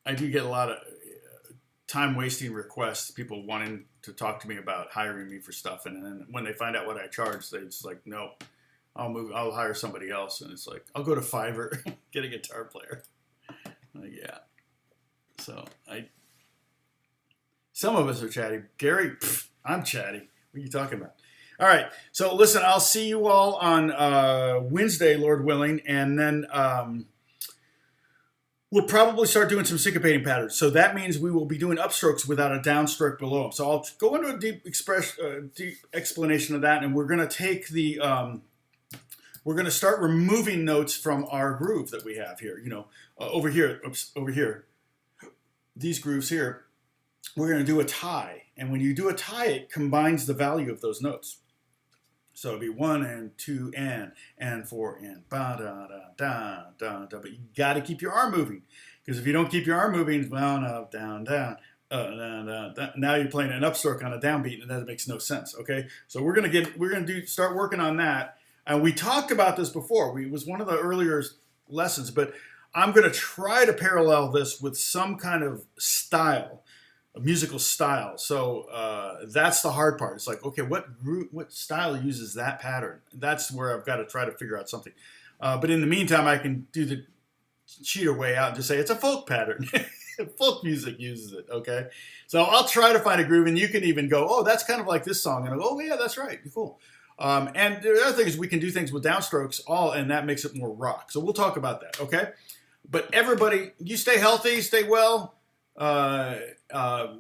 I do get a lot of time-wasting requests, people wanting to talk to me about hiring me for stuff. And then when they find out what I charge, they just like, no, I'll hire somebody else. And it's like, I'll go to Fiverr, get a guitar player. Yeah. So some of us are chatty. Gary, I'm chatty. What are you talking about? All right. So listen, I'll see you all on Wednesday, Lord willing. And then we'll probably start doing some syncopating patterns. So that means we will be doing upstrokes without a downstroke below them. So I'll go into a deep explanation of that. And we're going to take we're going to start removing notes from our groove that we have here. Over here, these grooves here, we're going to do a tie. And when you do a tie, it combines the value of those notes. So it'd be 1 and 2 and 4 and ba da da da da da. But you got to keep your arm moving, because if you don't keep your arm moving, down up down down, now you're playing an upstroke on a downbeat, and that makes no sense. Okay, so we're gonna start working on that. And we talked about this before. It was one of the earlier lessons, but I'm gonna try to parallel this with some kind of style. A musical style. So that's the hard part. It's like, okay, what style uses that pattern? That's where I've got to try to figure out something. But in the meantime, I can do the cheater way out and just say it's a folk pattern. Folk music uses it, okay? So I'll try to find a groove, and you can even go, oh, that's kind of like this song. And I'll go, oh, yeah, that's right. Cool. And the other thing is we can do things with downstrokes, and that makes it more rock. So we'll talk about that, okay? But everybody, you stay healthy, stay well.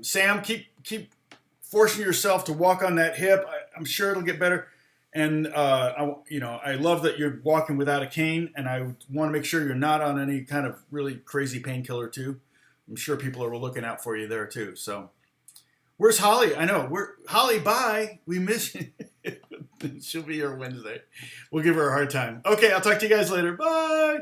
Sam, keep forcing yourself to walk on that hip. I'm sure it'll get better. And I love that you're walking without a cane, and I want to make sure you're not on any kind of really crazy painkiller too. I'm sure people are looking out for you there too. So, where's Holly? I know. Holly. Bye. We miss you. She'll be here Wednesday. We'll give her a hard time. Okay, I'll talk to you guys later. Bye.